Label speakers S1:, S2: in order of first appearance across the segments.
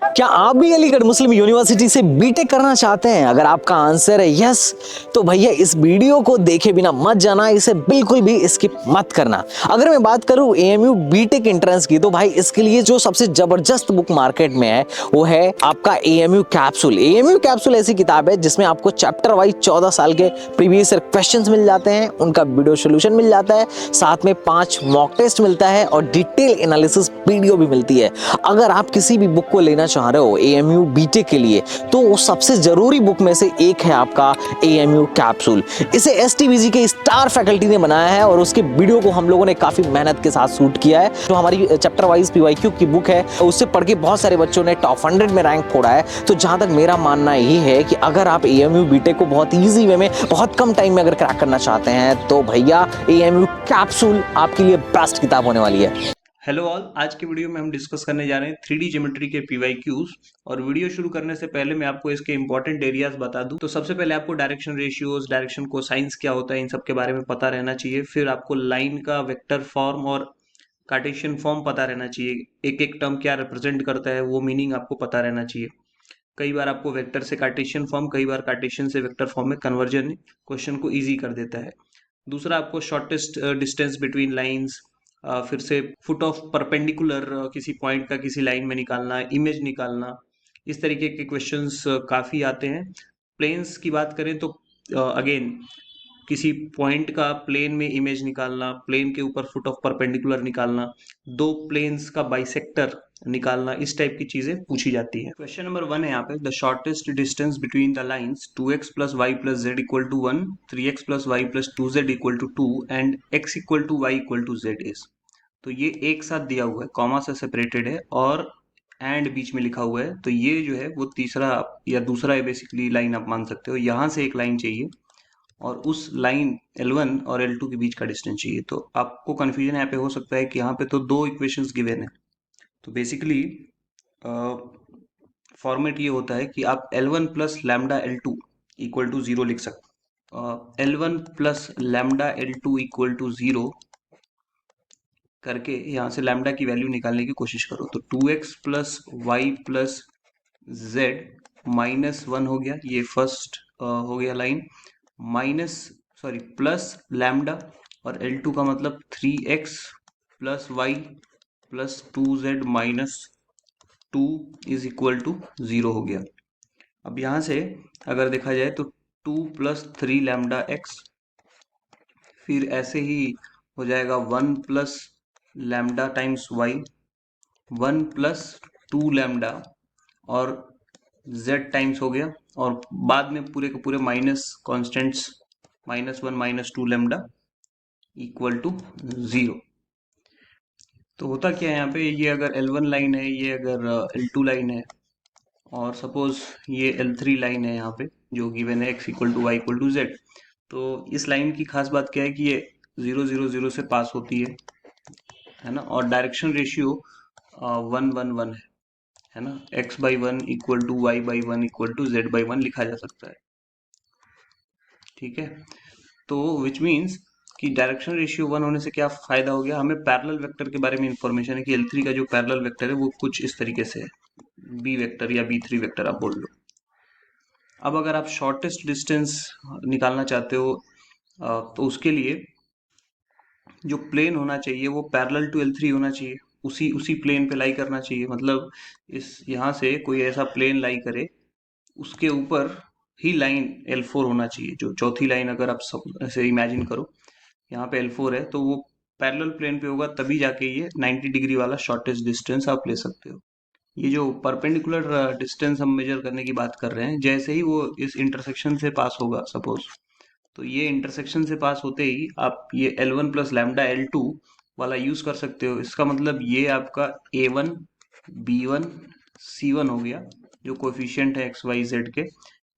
S1: क्या आप भी अलीगढ़ मुस्लिम यूनिवर्सिटी से बीटेक करना चाहते हैं? अगर आपका आंसर है यस, तो भैया इस वीडियो को देखे बिना मत जाना, इसे बिल्कुल भी स्किप मत करना। अगर मैं बात करूं एएमयू बीटेक एंट्रेंस की, तो भाई इसके लिए जो सबसे जबरदस्त बुक मार्केट में है वो है आपका एएमयू कैप्सूल। एएमयू कैप्सूल ऐसी किताब है जिसमें आपको चैप्टर वाइज 14 साल के प्रीवियस क्वेश्चंस मिल जाते हैं, उनका वीडियो सोल्यूशन मिल जाता है, साथ में 5 मॉक टेस्ट मिलता है और डिटेल एनालिसिस वीडियो भी मिलती है। अगर आप किसी भी बुक को लेना चाह रहे हो एएमयू बीटेक के लिए, तो वो सबसे जरूरी बुक में से एक है आपका एएमयू कैप्सूल। इसे एसटीबीजी के स्टार फैकल्टी ने बनाया है और उसके वीडियो को हम लोगों ने काफी मेहनत के साथ शूट किया है। जो हमारी चैप्टर वाइज पीवाईक्यू की बुक है, उससे पढ़ के बहुत सारे बच्चों ने टॉप 100 में रैंक फोड़ा है। तो जहां तक मेरा मानना यही है कि अगर आप एएमयू बीटेक को बहुत ईजी वे में, बहुत कम टाइम में अगर क्रैक करना चाहते हैं, तो भैया एएमयू कैप्सूल आपके लिए बेस्ट किताब होने वाली है।
S2: हेलो ऑल, आज के वीडियो में हम डिस्कस करने जा रहे हैं 3D ज्योमेट्री के पीवाईक्यूज। और वीडियो शुरू करने से पहले मैं आपको इसके इंपॉर्टेंट एरियाज बता दूं। तो सबसे पहले आपको डायरेक्शन रेशियोज, डायरेक्शन कोसाइंस क्या होता है, इन सब के बारे में पता रहना चाहिए। फिर आपको लाइन का वेक्टर फॉर्म और कार्टेशियन फॉर्म पता रहना चाहिए। एक एक टर्म क्या रिप्रेजेंट करता है वो मीनिंग आपको पता रहना चाहिए। कई बार आपको वेक्टर से कार्टेशियन फॉर्म, कई बार कार्टेशियन से वेक्टर फॉर्म में कन्वर्जन क्वेश्चन को ईजी कर देता है। दूसरा, आपको शॉर्टेस्ट डिस्टेंस बिटवीन लाइंस, फिर से फुट ऑफ परपेंडिकुलर किसी पॉइंट का किसी लाइन में निकालना, इमेज निकालना, इस तरीके के क्वेश्चंस काफ़ी आते हैं। प्लेन्स की बात करें तो अगेन किसी पॉइंट का प्लेन में इमेज निकालना, प्लेन के ऊपर फुट ऑफ परपेंडिकुलर निकालना, दो प्लेन्स का बाइसेक्टर निकालना, इस टाइप की चीजें पूछी जाती है। क्वेश्चन नंबर 1 है यहाँ पे, the shortest distance between the lines 2x plus Y plus Z equal to 1, 3x plus Y plus 2z equal to 2 and x equal to Y equal to Z is. तो ये एक साथ दिया हुआ है, कॉमा से सेपरेटेड है और एंड बीच में लिखा हुआ है। तो ये जो है वो तीसरा या दूसरा है, बेसिकली लाइन आप मान सकते हो। यहाँ से एक लाइन चाहिए और उस लाइन L1 और L2 के बीच का डिस्टेंस चाहिए। तो आपको कंफ्यूजन यहाँ पे हो सकता है कि यहाँ पे तो दो इक्वेशंस गिवन है। तो बेसिकली फॉर्मेट ये होता है कि आप L1 plus lambda L2 equal to 0 लिख सकते। L1 plus lambda L2 equal to 0 करके यहाँ से लैम्डा की वैल्यू निकालने की कोशिश करो। तो 2x plus Y plus Z minus 1 हो गया, ये फर्स्ट हो गया line, minus sorry plus lambda और L2 का मतलब 3x plus Y plus 2z minus 2 is equal to 0 हो गया। अब यहाँ से अगर देखा जाए तो 2 प्लस 3 लैम्डा एक्स, फिर ऐसे ही हो जाएगा 1 plus lambda times y, 1 plus 2 lambda और z टाइम्स हो गया, और बाद में पूरे के पूरे minus constants, -1 -2 lambda equal to 0। तो होता क्या है यहाँ पे, ये अगर L1 लाइन है, ये अगर L2 लाइन है, और सपोज ये L3 लाइन है यहाँ पे जो गिवन है x equal to Y equal to z. तो इस लाइन की खास बात क्या है कि ये 0 0 0 से पास होती है ना, और डायरेक्शन रेशियो 1 1 1 है ना। x by 1 equal to y by 1 equal to z by 1 लिखा जा सकता है, ठीक है। तो विच मीन्स कि डायरेक्शन रेशियो 1 होने से क्या फायदा हो गया, हमें पैरेलल वेक्टर के बारे में इंफॉर्मेशन है कि L3 का जो पैरेलल वेक्टर है वो कुछ इस तरीके से है, बी वेक्टर या B3 वेक्टर आप बोल लो। अब अगर आप शॉर्टेस्ट डिस्टेंस निकालना चाहते हो, तो उसके लिए जो प्लेन होना चाहिए वो पैरेलल टू L3 होना चाहिए, उसी उसी प्लेन पे लाई करना चाहिए। मतलब इस यहाँ से कोई ऐसा प्लेन लाई करे, उसके ऊपर ही लाइन L4 होना चाहिए। जो चौथी लाइन अगर आप सब ऐसे इमेजिन करो, यहाँ पे L4 है, तो वो पैरेलल प्लेन पे होगा, तभी जाके ये 90 डिग्री वाला शॉर्टेस्ट डिस्टेंस आप ले सकते हो। ये जो परपेंडिकुलर डिस्टेंस हम मेजर करने की बात कर रहे हैं, जैसे ही वो इस इंटरसेक्शन से पास होगा सपोज, तो ये इंटरसेक्शन से पास होते ही आप ये L1 प्लस लैम्डा L2 वाला यूज कर सकते हो। इसका मतलब ये आपका A1 B1 C1 हो गया, जो कोएफिशिएंट है एक्स वाई जेड के,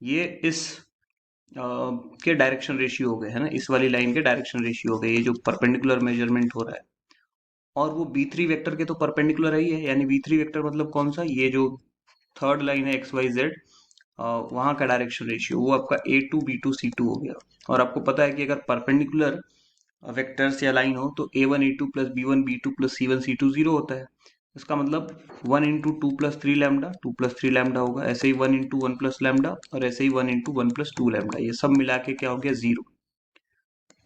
S2: ये इस के डायरेक्शन रेशियो हो गए, है ना, इस वाली लाइन के डायरेक्शन रेशियो हो गए, ये जो परपेंडिकुलर मेजरमेंट हो रहा है। और वो B3 वेक्टर के तो परपेंडिकुलर ही है, यानी B3 वेक्टर मतलब कौन सा, ये जो थर्ड लाइन है एक्स वाई जेड, वहां का डायरेक्शन रेशियो वो आपका A2 B2 C2 हो गया। और आपको पता है कि अगर परपेंडिकुलर वेक्टर्स या लाइन हो तो A1 A2 plus B1 B2 plus C1 C2 0 होता है। इसका मतलब 1 इंटू 2 + 3 लैम्डा, 2 + 3 लैम्डा होगा, ऐसे ही 1 इंटू 1 + लैम्डा, और ऐसे ही 1 इंटू 1 + 2 लैम्डा, ये सब मिला के क्या हो गया 0।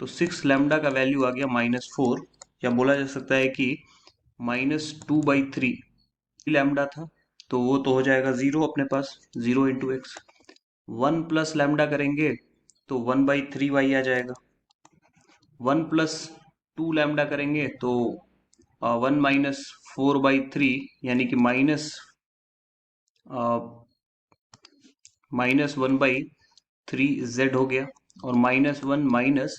S2: तो 6 लैम्डा का वैल्यू आ गया -4, या बोला जा सकता है कि -2/3 लैम्डा था, तो वो तो हो जाएगा 0 अपने पास, 0 इंटू एक्स। 1 + लैम्डा करेंगे तो 1/3y आ जाएगा। 1 + 2 लैम्डा करेंगे तो 1 - 4/3, यानी कि -1/3z हो गया। और -1 -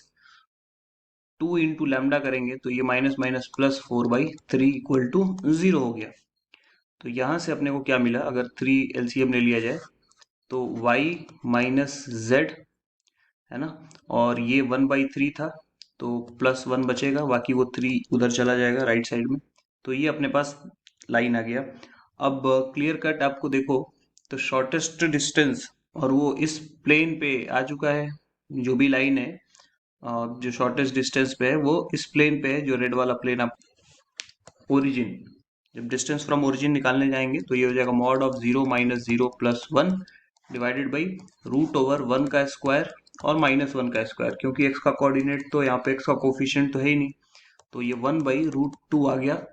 S2: 2 इंटू लैम्डा करेंगे तो ये माइनस माइनस प्लस 4/3 = 0 हो गया। तो यहाँ से अपने को क्या मिला, अगर 3 एलसीएम ले लिया जाए तो y - z है ना, और ये 1/3 था तो +1 बचेगा, बाकी वो 3 उधर चला जाएगा राइट साइड में। तो ये अपने पास लाइन आ गया। अब क्लियर कट आपको देखो तो शॉर्टेस्ट डिस्टेंस, और वो इस प्लेन पे आ चुका है, जो भी लाइन है जो शॉर्टेस्ट डिस्टेंस पे है वो इस प्लेन पे है, जो रेड वाला प्लेन। आप ओरिजिन, जब डिस्टेंस फ्रॉम ओरिजिन निकालने जाएंगे तो ये हो जाएगा mod ऑफ 0 - 0 + 1 डिवाइडेड बाई √1 का स्क्वायर और -1 का स्क्वायर, क्योंकि x का कोऑर्डिनेट तो यहाँ पे x का कोफिशिएंट तो है ही नहीं, तो ये 1/√2 आ गया।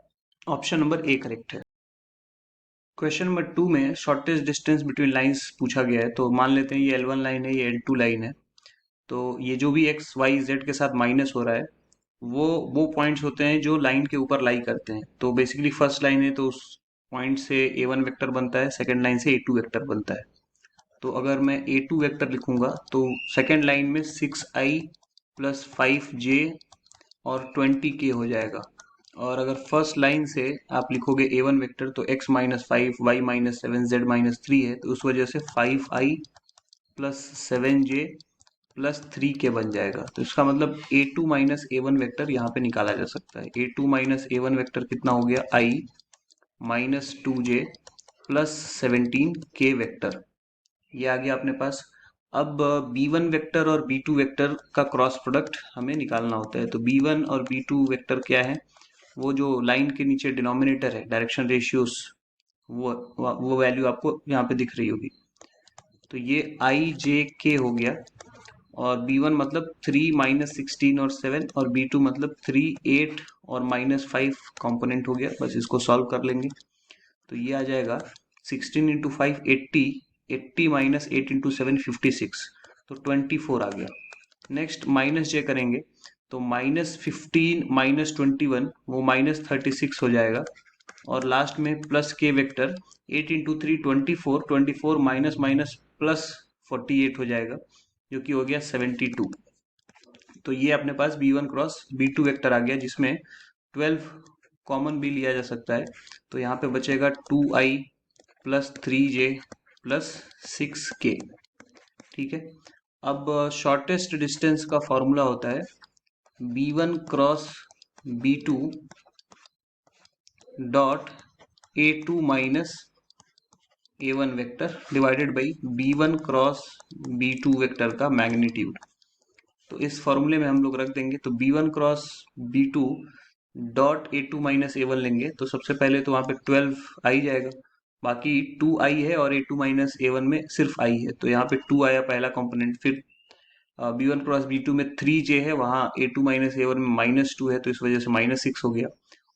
S2: ऑप्शन नंबर ए करेक्ट है। क्वेश्चन नंबर 2 में शॉर्टेस्ट डिस्टेंस बिटवीन लाइंस पूछा गया है, तो मान लेते हैं ये L1 लाइन है, ये L2 लाइन है। तो ये जो भी x y z के साथ माइनस हो रहा है वो पॉइंट्स होते हैं जो लाइन के ऊपर लाई करते हैं। तो बेसिकली फर्स्ट लाइन है तो उस पॉइंट से A1 वेक्टर बनता है, सेकंड लाइन से A2 वेक्टर बनता है। तो अगर मैं A2 वेक्टर लिखूंगा तो सेकंड लाइन में 6i + 5j और 20k हो जाएगा। और अगर फर्स्ट लाइन से आप लिखोगे A1 वेक्टर तो x - 5 y - 7 z - 3 है, तो उस वजह से 5i + 7j + 3k बन जाएगा। तो इसका मतलब A2 - A1 वेक्टर यहाँ पे निकाला जा सकता है। A2 - A1 वेक्टर कितना हो गया, i - 2j + 17k वेक्टर, ये आ गया अपने पास। अब B1 वेक्टर और B2 वेक्टर का क्रॉस प्रोडक्ट हमें निकालना होता है। तो B1 और B2 वेक्टर क्या है, वो जो लाइन के नीचे डिनोमिनेटर है, डायरेक्शन रेशियोस, वो वैल्यू आपको यहाँ पे दिख रही होगी। तो ये आई जे के हो गया, और B1 मतलब 3 - 16 और 7, और B2 मतलब 3 8 और -5 कंपोनेंट हो गया। बस इसको सॉल्व कर लेंगे तो ये आ जाएगा 16 × 5 80, 80 - 8 × 7 56, तो 24 आ गया। नेक्स्ट माइनस जे करेंगे तो -15 - 21 वो -36 हो जाएगा, और लास्ट में प्लस के वेक्टर 8 × 3 24, 24 माइनस माइनस प्लस 48 हो जाएगा, जो कि हो गया 72। तो ये अपने पास B1 क्रॉस B2 वेक्टर आ गया, जिसमें 12 कॉमन भी लिया जा सकता है। तो यहाँ पे बचेगा 2i + 3j + 6k। ठीक है। अब शॉर्टेस्ट डिस्टेंस का फॉर्मूला होता है B1 cross B2 dot A2 - A1 vector divided by B1 cross B2 vector का मैग्नीट्यूड। तो इस फॉर्मूले में हम लोग रख देंगे, तो B1 cross B2 dot A2 - A1 लेंगे तो सबसे पहले तो वहाँ पे 12 आ ही जाएगा, बाकी 2i है और A2 - A1 में सिर्फ i है, तो यहाँ पे 2 आया पहला कंपोनेंट। फिर B1 क्रॉस B2 में 3j है, वहाँ A2 - A1 में -2 है, तो इस वजह से -6 हो गया,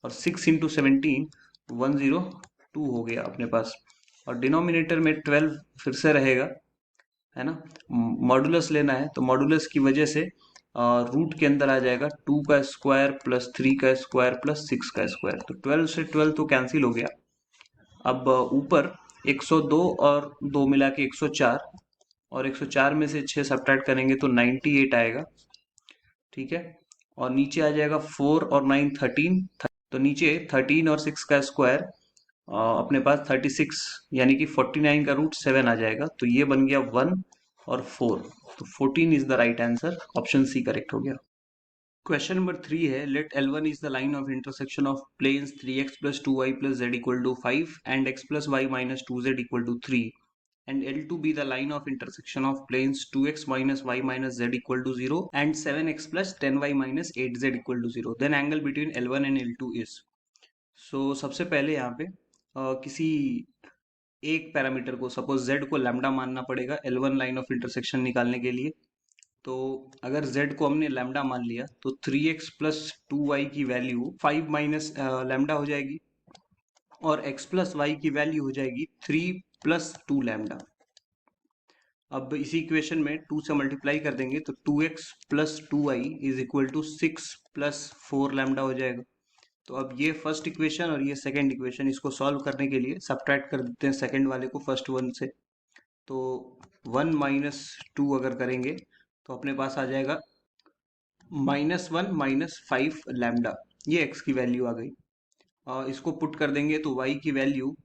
S2: और 6 × 17 102 हो गया अपने पास। और डिनोमिनेटर में 12 फिर से रहेगा, है ना, मॉडुलस लेना है, तो मॉडुलस की वजह से रूट के अंदर आ जाएगा 2 का स्क्वायर + 3 का स्क्वायर + 6 का स्क्वायर, तो 12 से 12 तो कैंसिल हो गया। अब ऊपर 102 और 2 मिला के 104, और 104 में से 6 सब्ट्रैक्ट करेंगे तो 98 आएगा। ठीक है। और नीचे आ जाएगा 4 और 9 13, तो नीचे 13 और 6 का स्क्वायर अपने पास 36, यानी कि 49 का √7 आ जाएगा, तो ये बन गया 1 और 4, तो 14 is the right answer, option C correct हो गया। क्वेश्चन नंबर 3 है, let L1 is the line of intersection of planes 3x + 2y + z = 5 and x + y - 2z = 3, and L2 be the line of intersection of planes 2x - y - z = 0 and 7x + 10y - 8z = 0, then angle between L1 and L2 is. सबसे पहले यहाँ पे किसी एक parameter को, suppose z को lambda मानना पड़ेगा L1 लाइन ऑफ इंटरसेक्शन निकालने के लिए। तो अगर z को हमने लैम्डा मान लिया तो 3x प्लस 2y की वैल्यू 5 माइनस लैम्डा हो जाएगी, और x प्लस वाई की वैल्यू हो जाएगी 3 प्लस 2 लैम्डा। अब इसी इक्वेशन में 2 से मल्टीप्लाई कर देंगे तो 2x plus 2y is equal to 6 plus 4 lambda हो जाएगा। तो अब ये फर्स्ट इक्वेशन और ये सेकंड इक्वेशन, इसको सॉल्व करने के लिए सब्ट्रैक्ट कर देते हैं सेकंड वाले को फर्स्ट वन से। तो 1 माइनस 2 अगर करेंगे तो अपने पास आ जाएगा -1 माइनस 5 लैम्डा, ये x की वैल्यू आ गई। इसको पुट कर देंगे तो y की value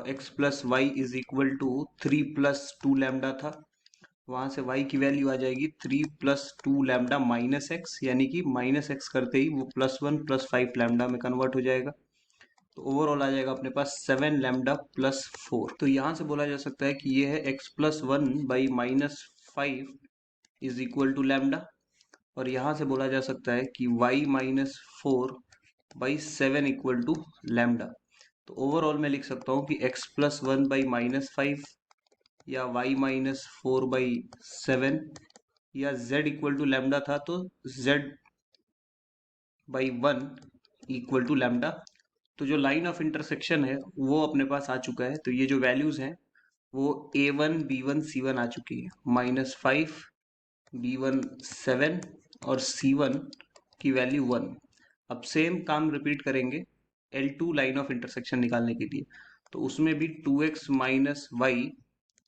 S2: x plus y is equal to 3 plus 2 lambda था, वहां से y की वैल्यू आ जाएगी 3 प्लस 2 लैम्डा माइनस एक्स, यानी कि माइनस एक्स करते ही वो +1 प्लस 5 लैम्डा में कन्वर्ट हो जाएगा। तो ओवरऑल आ जाएगा अपने पास 7 लैम्डा प्लस 4। तो यहाँ से बोला जा सकता है कि ये है x plus 1 by minus 5 is equal to lambda, और यहाँ से बोला जा सकता है कि y minus 4 by 7 equal to lambda. तो ओवरऑल मैं लिख सकता हूँ कि x प्लस 1 बाई माइनस 5 या y माइनस 4 बाई 7, या z इक्वल टू लैम्डा था तो z by 1 equal to lambda. तो जो लाइन ऑफ इंटरसेक्शन है वो अपने पास आ चुका है। तो ये जो वैल्यूज हैं वो a1 b1 c1 आ चुकी है, -5, b1 7 और c1 की वैल्यू 1। अब सेम काम रिपीट करेंगे L2 लाइन ऑफ इंटरसेक्शन निकालने के लिए। तो उसमें भी 2x minus y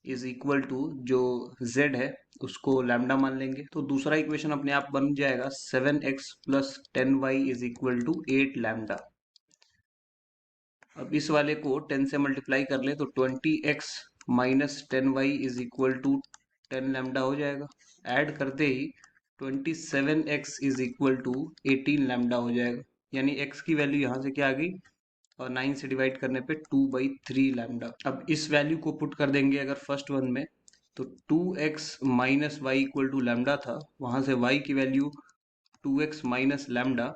S2: is equal to जो z है उसको लैम्डा मान लेंगे। तो दूसरा इक्वेशन अपने आप बन जाएगा 7x plus 10y is equal to 8 lambda. अब इस वाले को 10 से मल्टीप्लाई कर ले तो 20x minus 10y is equal to 10 lambda हो जाएगा। ऐड करते ही 27x is equal to 18 lambda हो जाएगा, यानी x की वैल्यू यहाँ से क्या आ गई, और 9 से डिवाइड करने पे 2/3 लैम्डा। अब इस वैल्यू को पुट कर देंगे अगर फर्स्ट वन में, तो 2x minus y equal to lambda था, वहां से y की वैल्यू 2x माइनस लैम्डा,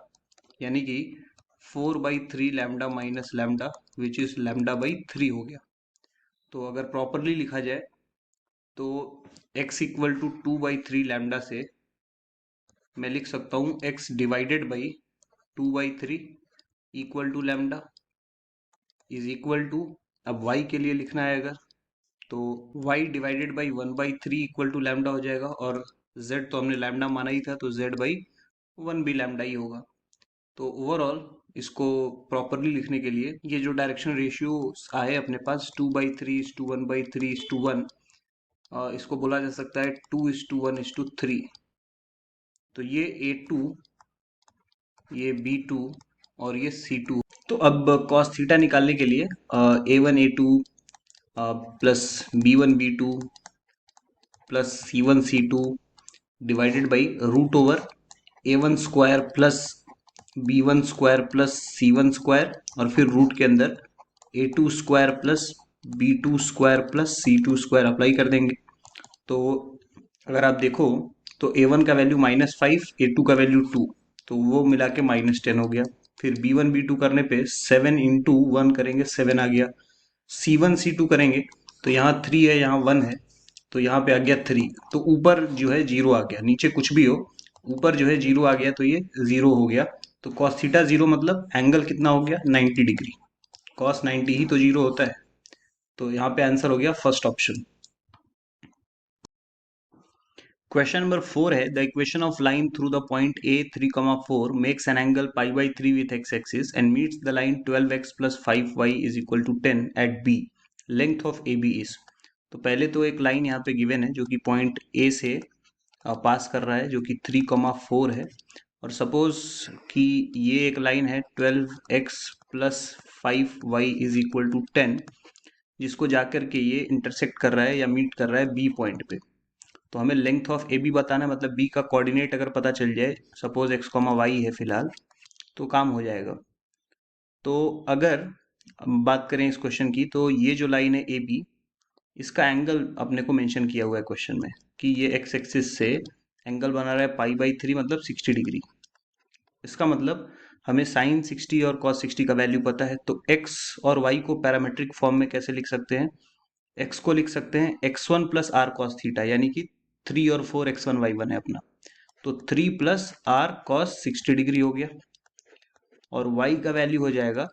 S2: यानी कि 4/3 lambda minus lambda which is लैम्डा/3 हो गया। तो अगर प्रॉपरली लिखा जाए तो x इक्वल टू 2/3 लैम्डा से मैं लिख सकता हूँ x divided by 2/3 equal to lambda is equal to, अब y के लिए लिखना है अगर, तो y divided by 1/3 equal to lambda हो जाएगा, और z तो हमने लैम्डा माना ही था तो z/1 भी लैम्डा ही होगा। तो ओवरऑल इसको प्रॉपरली लिखने के लिए ये जो डायरेक्शन रेशियो आए अपने पास 2/3:1/3:1, इसको बोला जा सकता है 2:1:3। तो ये A2, ये B2 और ये C2। तो अब cos थीटा निकालने के लिए A1 A2 plus B1 B2 plus C1 C2 divided by root over A1 square plus B1 square plus C1 square, और फिर रूट के अंदर A2 square plus B2 square plus C2 square apply कर देंगे। तो अगर आप देखो तो A1 का वैल्यू -5, A2 का वैल्यू 2, तो वो मिला के -10 हो गया। फिर B1 B2 करने पे 7 इंटू 1 करेंगे, 7 आ गया। C1 C2 करेंगे तो यहाँ 3 है, यहाँ 1 है, तो यहाँ पे आ गया 3। तो ऊपर जो है 0 आ गया, नीचे कुछ भी हो ऊपर जो है 0 आ गया, तो ये 0 हो गया। तो cos थीटा 0 मतलब एंगल कितना हो गया, 90 डिग्री। cos 90 ही तो 0 होता है। तो यहाँ पे आंसर हो गया फर्स्ट ऑप्शन। क्वेश्चन नंबर 4 है the equation of line through the point a 3,4 makes an angle π/3 with x axis and meets the line 12x plus 5y is equal to 10 at b, length of A B is. तो पहले तो एक line यहाँ पे given है जो कि point a से पास कर रहा है, जो कि 3,4 है, और सपोज कि ये एक लाइन है 12x plus 5y is equal to 10, जिसको जाकर के ये इंटरसेक्ट कर रहा है या मीट कर रहा है बी पॉइंट पे। तो हमें लेंथ ऑफ ए बी बताना है, मतलब बी का कोऑर्डिनेट अगर पता चल जाए, सपोज x, y है फिलहाल, तो काम हो जाएगा। तो अगर हम बात करें इस क्वेश्चन की, तो ये जो लाइन है ए बी, इसका एंगल अपने को मेंशन किया हुआ है क्वेश्चन में कि ये एक्स एक्सिस से एंगल बना रहा है π/3 मतलब 60 डिग्री। इसका मतलब हमें साइन 60 और कॉस 60 का वैल्यू पता है, तो x और y को पैरामेट्रिक फॉर्म में कैसे लिख सकते हैं? x को लिख सकते हैं x1 plus r cos theta, यानी कि 3 और 4 x1 y1 है अपना, तो 3 प्लस आर कॉस 60 डिग्री हो गया, और y का वैल्यू हो जाएगा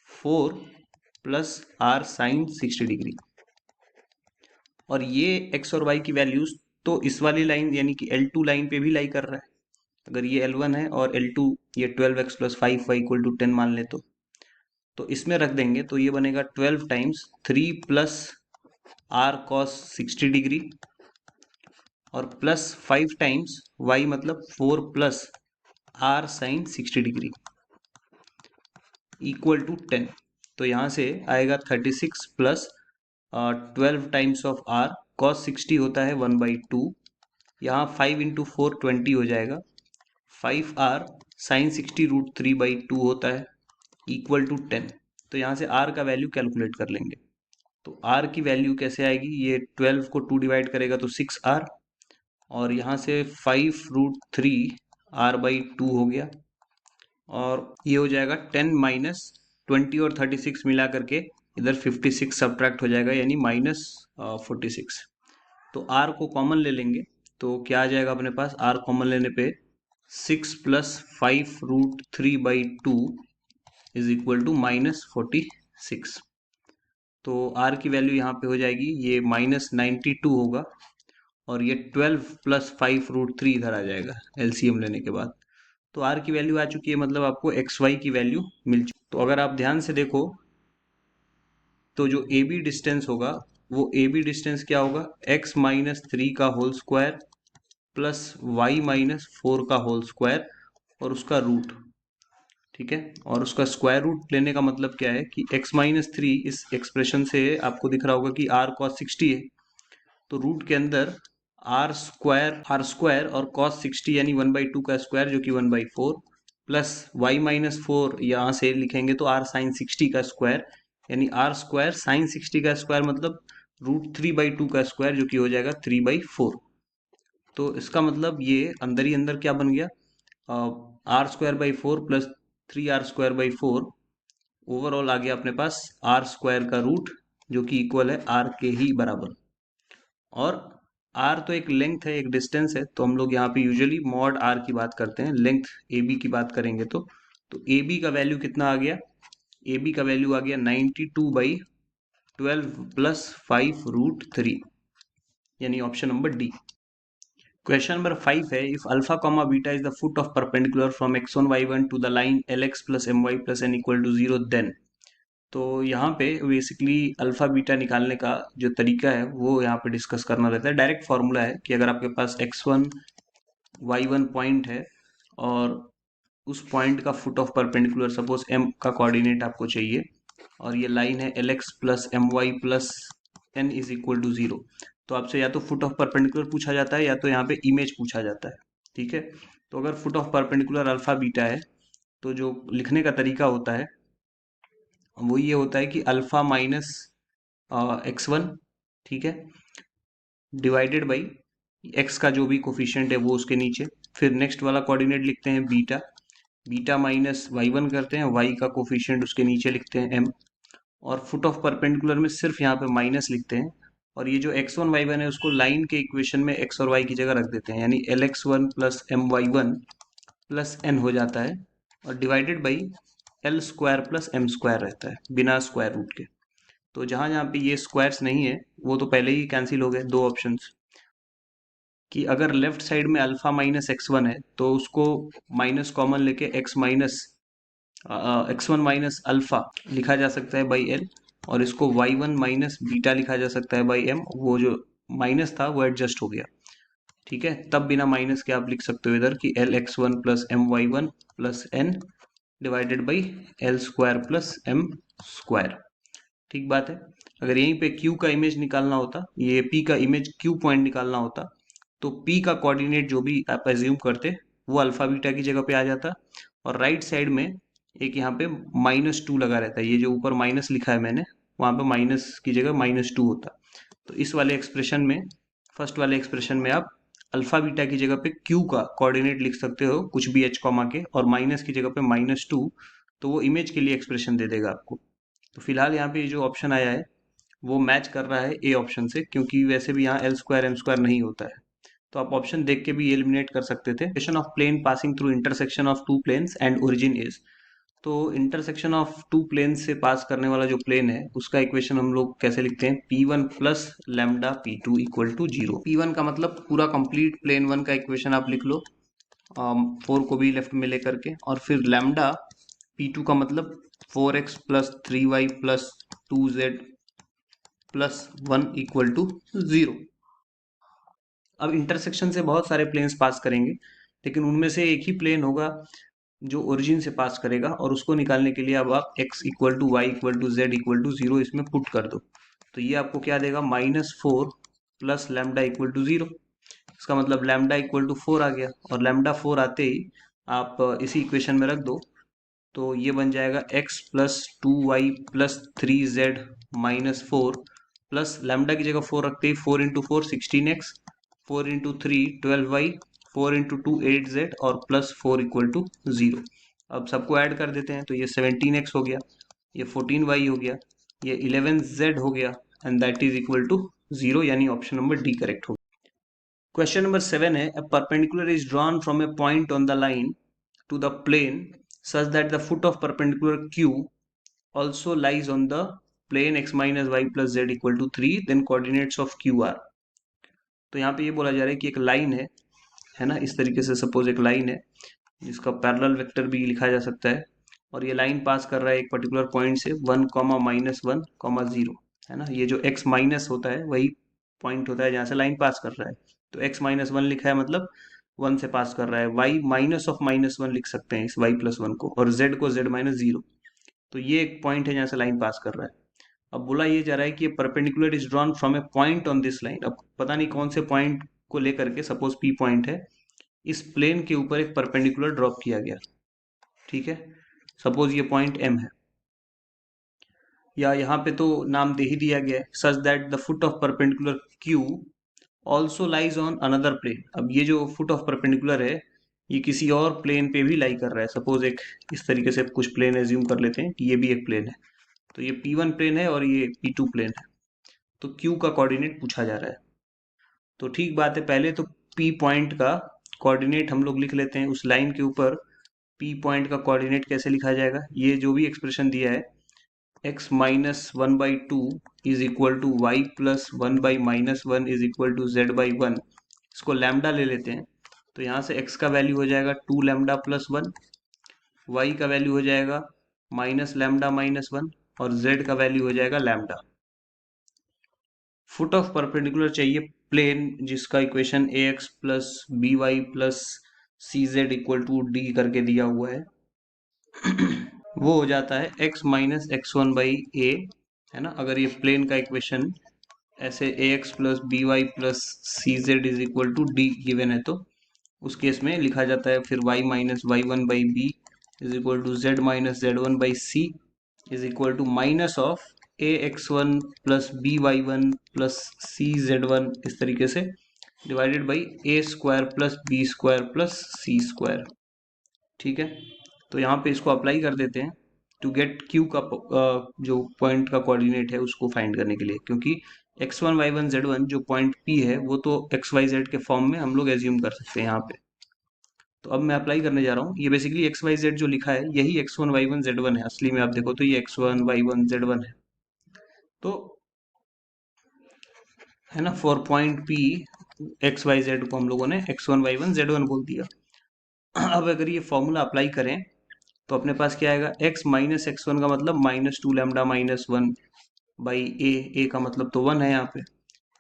S2: 4 प्लस आर साइन 60 डिग्री। और ये x और y की वैल्यूज तो इस वाली लाइन यानी कि L2 लाइन पे भी लाई कर रहा है। अगर ये L1 है और L2 ये 12x plus 5y equal to 10 मान ले तो इसमें रख देंगे, तो ये बनेगा 12 times 3 plus r cos 60 degree और प्लस 5 टाइम्स y मतलब 4 plus r sine 60 degree equal to 10। तो यहाँ से आएगा 36 plus 12 times of r cos 60 होता है 1/2, यहाँ 5 इंटू 4 20 हो जाएगा, 5 आर साइन 60 रूट 3/2 होता है इक्वल टू 10। तो यहाँ से आर का वैल्यू कैलकुलेट कर लेंगे। तो आर की वैल्यू कैसे आएगी? ये 12 को 2 डिवाइड करेगा तो 6 आर, और यहाँ से 5 रूट 3 r/2 हो गया, और ये हो जाएगा 10 माइनस 20 और 36 मिला करके इधर 56 सब्ट्रैक्ट हो जाएगा, यानी माइनस 46। तो r को कॉमन ले लेंगे तो क्या आ जाएगा अपने पास? r कॉमन लेने पे 6 plus 5 root 3/2 is equal to minus 46। तो r की वैल्यू यहाँ पे हो जाएगी, ये माइनस 92 होगा, और ये 12 प्लस 5 रूट 3 इधर आ जाएगा एलसीएम लेने के बाद। तो r की वैल्यू आ चुकी है, मतलब आपको xy की वैल्यू मिल चुकी। तो अगर आप ध्यान से देखो तो जो ए बी डिस्टेंस होगा वो ए बी डिस्टेंस क्या होगा? x माइनस 3 का whole square plus y minus 4 का होल स्क्वायर और उसका रूट, ठीक है। और उसका स्क्वायर रूट लेने का मतलब क्या है कि x माइनस 3 इस एक्सप्रेशन से आपको दिख रहा होगा कि r cos 60 है, तो रूट के अंदर r स्क्वायर और cos 60 यानी 1/2 का स्क्वायर जो कि 1/4 प्लस y माइनस 4 यहाँ से लिखेंगे तो r साइन 60 का स्क्वायर, यानी r स्क्वायर साइन 60 का स्क्वायर मतलब रूट 3/2 का स्क्वायर जो कि हो जाएगा 3/4। तो इसका मतलब ये अंदर ही अंदर क्या बन गया? r²/4 प्लस 3r²/4 ओवरऑल आ गया अपने पास r² का रूट जो कि इक्वल है r के ही बराबर। और r तो एक लेंथ है, एक डिस्टेंस है, तो हम लोग यहाँ पे यूजुअली मॉड r की बात करते हैं। लेंथ AB की बात करेंगे तो AB का वैल्यू कितना आ गया? AB का वैल्यू आ गया 92/12 प्लस 5 रूट 3, यानी option number D. Question number 5 है, if alpha comma beta is the foot of perpendicular from x1 y1 to the line lx plus my plus n equal to 0 then. तो यहाँ पे basically alpha beta निकालने का जो तरीका है वो यहाँ पे डिस्कस करना रहता है। डायरेक्ट फॉर्मूला है कि अगर आपके पास x1 y1 पॉइंट है और उस पॉइंट का foot of perpendicular suppose m का कोऑर्डिनेट आपको चाहिए, और ये लाइन है lx plus my plus n is equal to 0, तो आपसे या तो फुट ऑफ परपेंडिकुलर पूछा जाता है या तो यहाँ पे इमेज पूछा जाता है, ठीक है। तो अगर foot of perpendicular alpha beta है तो जो लिखने का तरीका होता है वो ये होता है कि अल्फा माइनस x1, ठीक है, डिवाइडेड बाई x का जो भी कोफिशिएंट है वो उसके नीचे, फिर नेक्स्ट वाला कोऑर्डिनेट लिखते हैं बीटा, बीटा माइनस y1 करते हैं, y का कोफिशिएंट उसके नीचे लिखते हैं m, और फुट ऑफ परपेंडिकुलर में सिर्फ यहाँ पे माइनस लिखते हैं, और ये जो x1 y1 है उसको लाइन के इक्वेशन में x और y की जगह रख देते हैं, यानी lx1 plus my1 plus n हो जाता है, और divided by l² plus m² रहता है बिना स्क्वायर रूट के। तो जहां जहां पे ये स्क्वायर्स नहीं है वो तो पहले ही कैंसिल हो गए, दो ऑप्शंस। कि अगर लेफ्ट साइड में अल्फा माइनस x1 है तो उसको माइनस कॉमन लेके x1 माइनस अल्फा लिखा जा सकता है बाई l, और इसको y1 माइनस बीटा लिखा जा सकता है बाई m। वो जो माइनस था वो एडजस्ट हो गया, ठीक है। तब बिना माइनस के आप लिख सकते हो इधर कि lx1 plus my1 plus n divided by l² plus m², ठीक बात है। अगर यहीं पे Q का इमेज निकालना होता, ये P का इमेज Q पॉइंट निकालना होता, तो P का कोऑर्डिनेट जो भी आप एज्यूम करते वो अल्फा बीटा की जगह पे आ जाता, और राइट साइड में एक यहाँ पे -2 लगा रहता है, ये जो ऊपर माइनस लिखा है मैंने वहां पे माइनस की जगह -2 होता। तो इस वाले एक्सप्रेशन में, फर्स्ट वाले एक्सप्रेशन में आप अल्फा बीटा की जगह पे क्यू का कोऑर्डिनेट लिख सकते हो कुछ भी एच कॉमा के, और माइनस की जगह पे -2, तो वो इमेज के लिए एक्सप्रेशन दे देगा आपको। तो फिलहाल यहाँ पे जो ऑप्शन आया है वो मैच कर रहा है ए ऑप्शन से, क्योंकि वैसे भी यहाँ L² M² नहीं होता है। तो आप ऑप्शन देख के भी एलिमिनेट कर सकते थे। Equation of plane passing through intersection of two planes and origin is, तो इंटरसेक्शन ऑफ टू प्लेन से पास करने वाला जो प्लेन है उसका इक्वेशन हम लोग कैसे लिखते हैं, P1 plus lambda P2 equal to 0। P1 का मतलब पूरा कंप्लीट प्लेन वन का इक्वेशन आप लिख लो, 4 को भी लेफ्ट में लेकर के, और फिर लैम्डा P2 का मतलब 4x plus 3y plus 2z plus 1 equal to 0। अब इंटरसेक्शन से बहुत सारे प्लेन्स पास करेंगे, लेकिन उनमें से एक ही प्लेन होगा जो ओरिजिन से पास करेगा, और उसको निकालने के लिए अब आप x equal to Y equal to z equal to 0 इसमें पुट कर दो। तो ये आपको क्या देगा, -4 प्लस लैम्डा इक्वल टू 0। इसका मतलब लैम्डा इक्वल टू 4 आ गया, और लैम्डा 4 आते ही आप इसी इक्वेशन में रख दो, तो ये बन जाएगा x plus 2y plus 3z minus 4, plus lambda की जगह 4 रखते ही 4 into 4 16x, 4 into 3 12y, 4 into 2 8z, और प्लस 4 इक्वल टू 0। अब सबको ऐड कर देते हैं, तो ये 17x हो गया, ये 14y हो गया, ये 11z हो गया, and that is equal to 0, यानी ऑप्शन नंबर डी करेक्ट हो गया। क्वेश्चन नंबर 7 है, a perpendicular is drawn from A point on the line to the plane such that the foot of perpendicular q also lies on the plane x minus y plus z equal to 3, then coordinates of q are। तो यहाँ पे ये बोला जा रहा है कि एक लाइन है ना, इस तरीके से सपोज एक लाइन है जिसका पैरेलल वेक्टर भी लिखा जा सकता है, और ये लाइन पास कर रहा है एक पर्टिकुलर पॉइंट से 1, -1, 0, है ना। ये जो x माइनस होता है वही पॉइंट होता है जहाँ से लाइन पास कर रहा है। तो x-1 लिखा है मतलब 1 से पास कर रहा है। y माइनस ऑफ -1 लिख सकते हैं इस y+1 को, और z को z-0। तो ये एक पॉइंट है जहाँ से लाइन पास कर रहा है। अब बोला ये जा रहा है कि ये perpendicular is drawn from A point on this line. अब पता नहीं कौन से पॉइंट को लेकर के, सपोज P पॉइंट है, इस प्लेन के ऊपर एक परपेंडिकुलर ड्रॉप किया गया, ठीक है। सपोज ये पॉइंट M है, या यहाँ पे तो नाम दे ही दिया गया है, such that the foot of perpendicular Q also lies on another plane. अब ये जो फुट ऑफ परपेंडिकुलर है ये किसी और प्लेन पे भी लाई कर रहा है। सपोज एक इस तरीके से कुछ प्लेन एज्यूम कर लेते हैं कि ये भी एक प्लेन है, तो ये P1 प्लेन है और ये P2 प्लेन है, तो Q का कोऑर्डिनेट पूछा जा रहा है। तो ठीक बात है, पहले तो P पॉइंट का कोऑर्डिनेट हम लोग लिख लेते हैं। उस लाइन के ऊपर P पॉइंट का कोऑर्डिनेट कैसे लिखा जाएगा, ये जो भी एक्सप्रेशन दिया है x minus 1/2 is equal to y plus 1/-1 is equal to z/1, इसको लैम्डा ले लेते हैं। तो यहाँ से x का वैल्यू हो जाएगा 2 लैम्डा प्लस 1, y का वैल्यू हो जाएगा माइनस लैम्डा माइनस 1, और z का वैल्यू हो जाएगा लैम्डा। फुट ऑफ परपेंडिकुलर चाहिए प्लेन जिसका equation ax plus B Y plus c z equal to d करके दिया हुआ है। वो हो जाता है x माइनस x1/a, है ना। अगर ये प्लेन का इक्वेशन ऐसे ax plus B Y plus c z is equal to d given है, तो उस केस में लिखा जाता है फिर y minus y1/b is equal to z minus z1/c is equal to minus of ax1 plus by1 plus cz1, इस तरीके से divided by a² plus b² plus c²। ठीक है, तो यहाँ पे इसको अप्लाई कर देते हैं टू गेट Q का जो पॉइंट का कोऑर्डिनेट है उसको फाइंड करने के लिए, क्योंकि x1 y1 z1 जो पॉइंट P है वो तो x y z के फॉर्म में हम लोग एज्यूम कर सकते हैं यहाँ पे। तो अब मैं अप्लाई करने जा रहा हूँ, ये बेसिकली एक्स वाई जेड जो लिखा है यही x1 y1 z1 है। असली में आप देखो तो ये x1 y1 z1 है, तो है ना। For point P x y z को हम लोगों ने x1 y1 z1 बोल दिया। अब अगर ये फॉर्मूला अप्लाई करें तो अपने पास क्या आएगा, x माइनस x1 का मतलब -2 लैम्डा माइनस 1 बाई ए का मतलब तो 1 है यहाँ पे।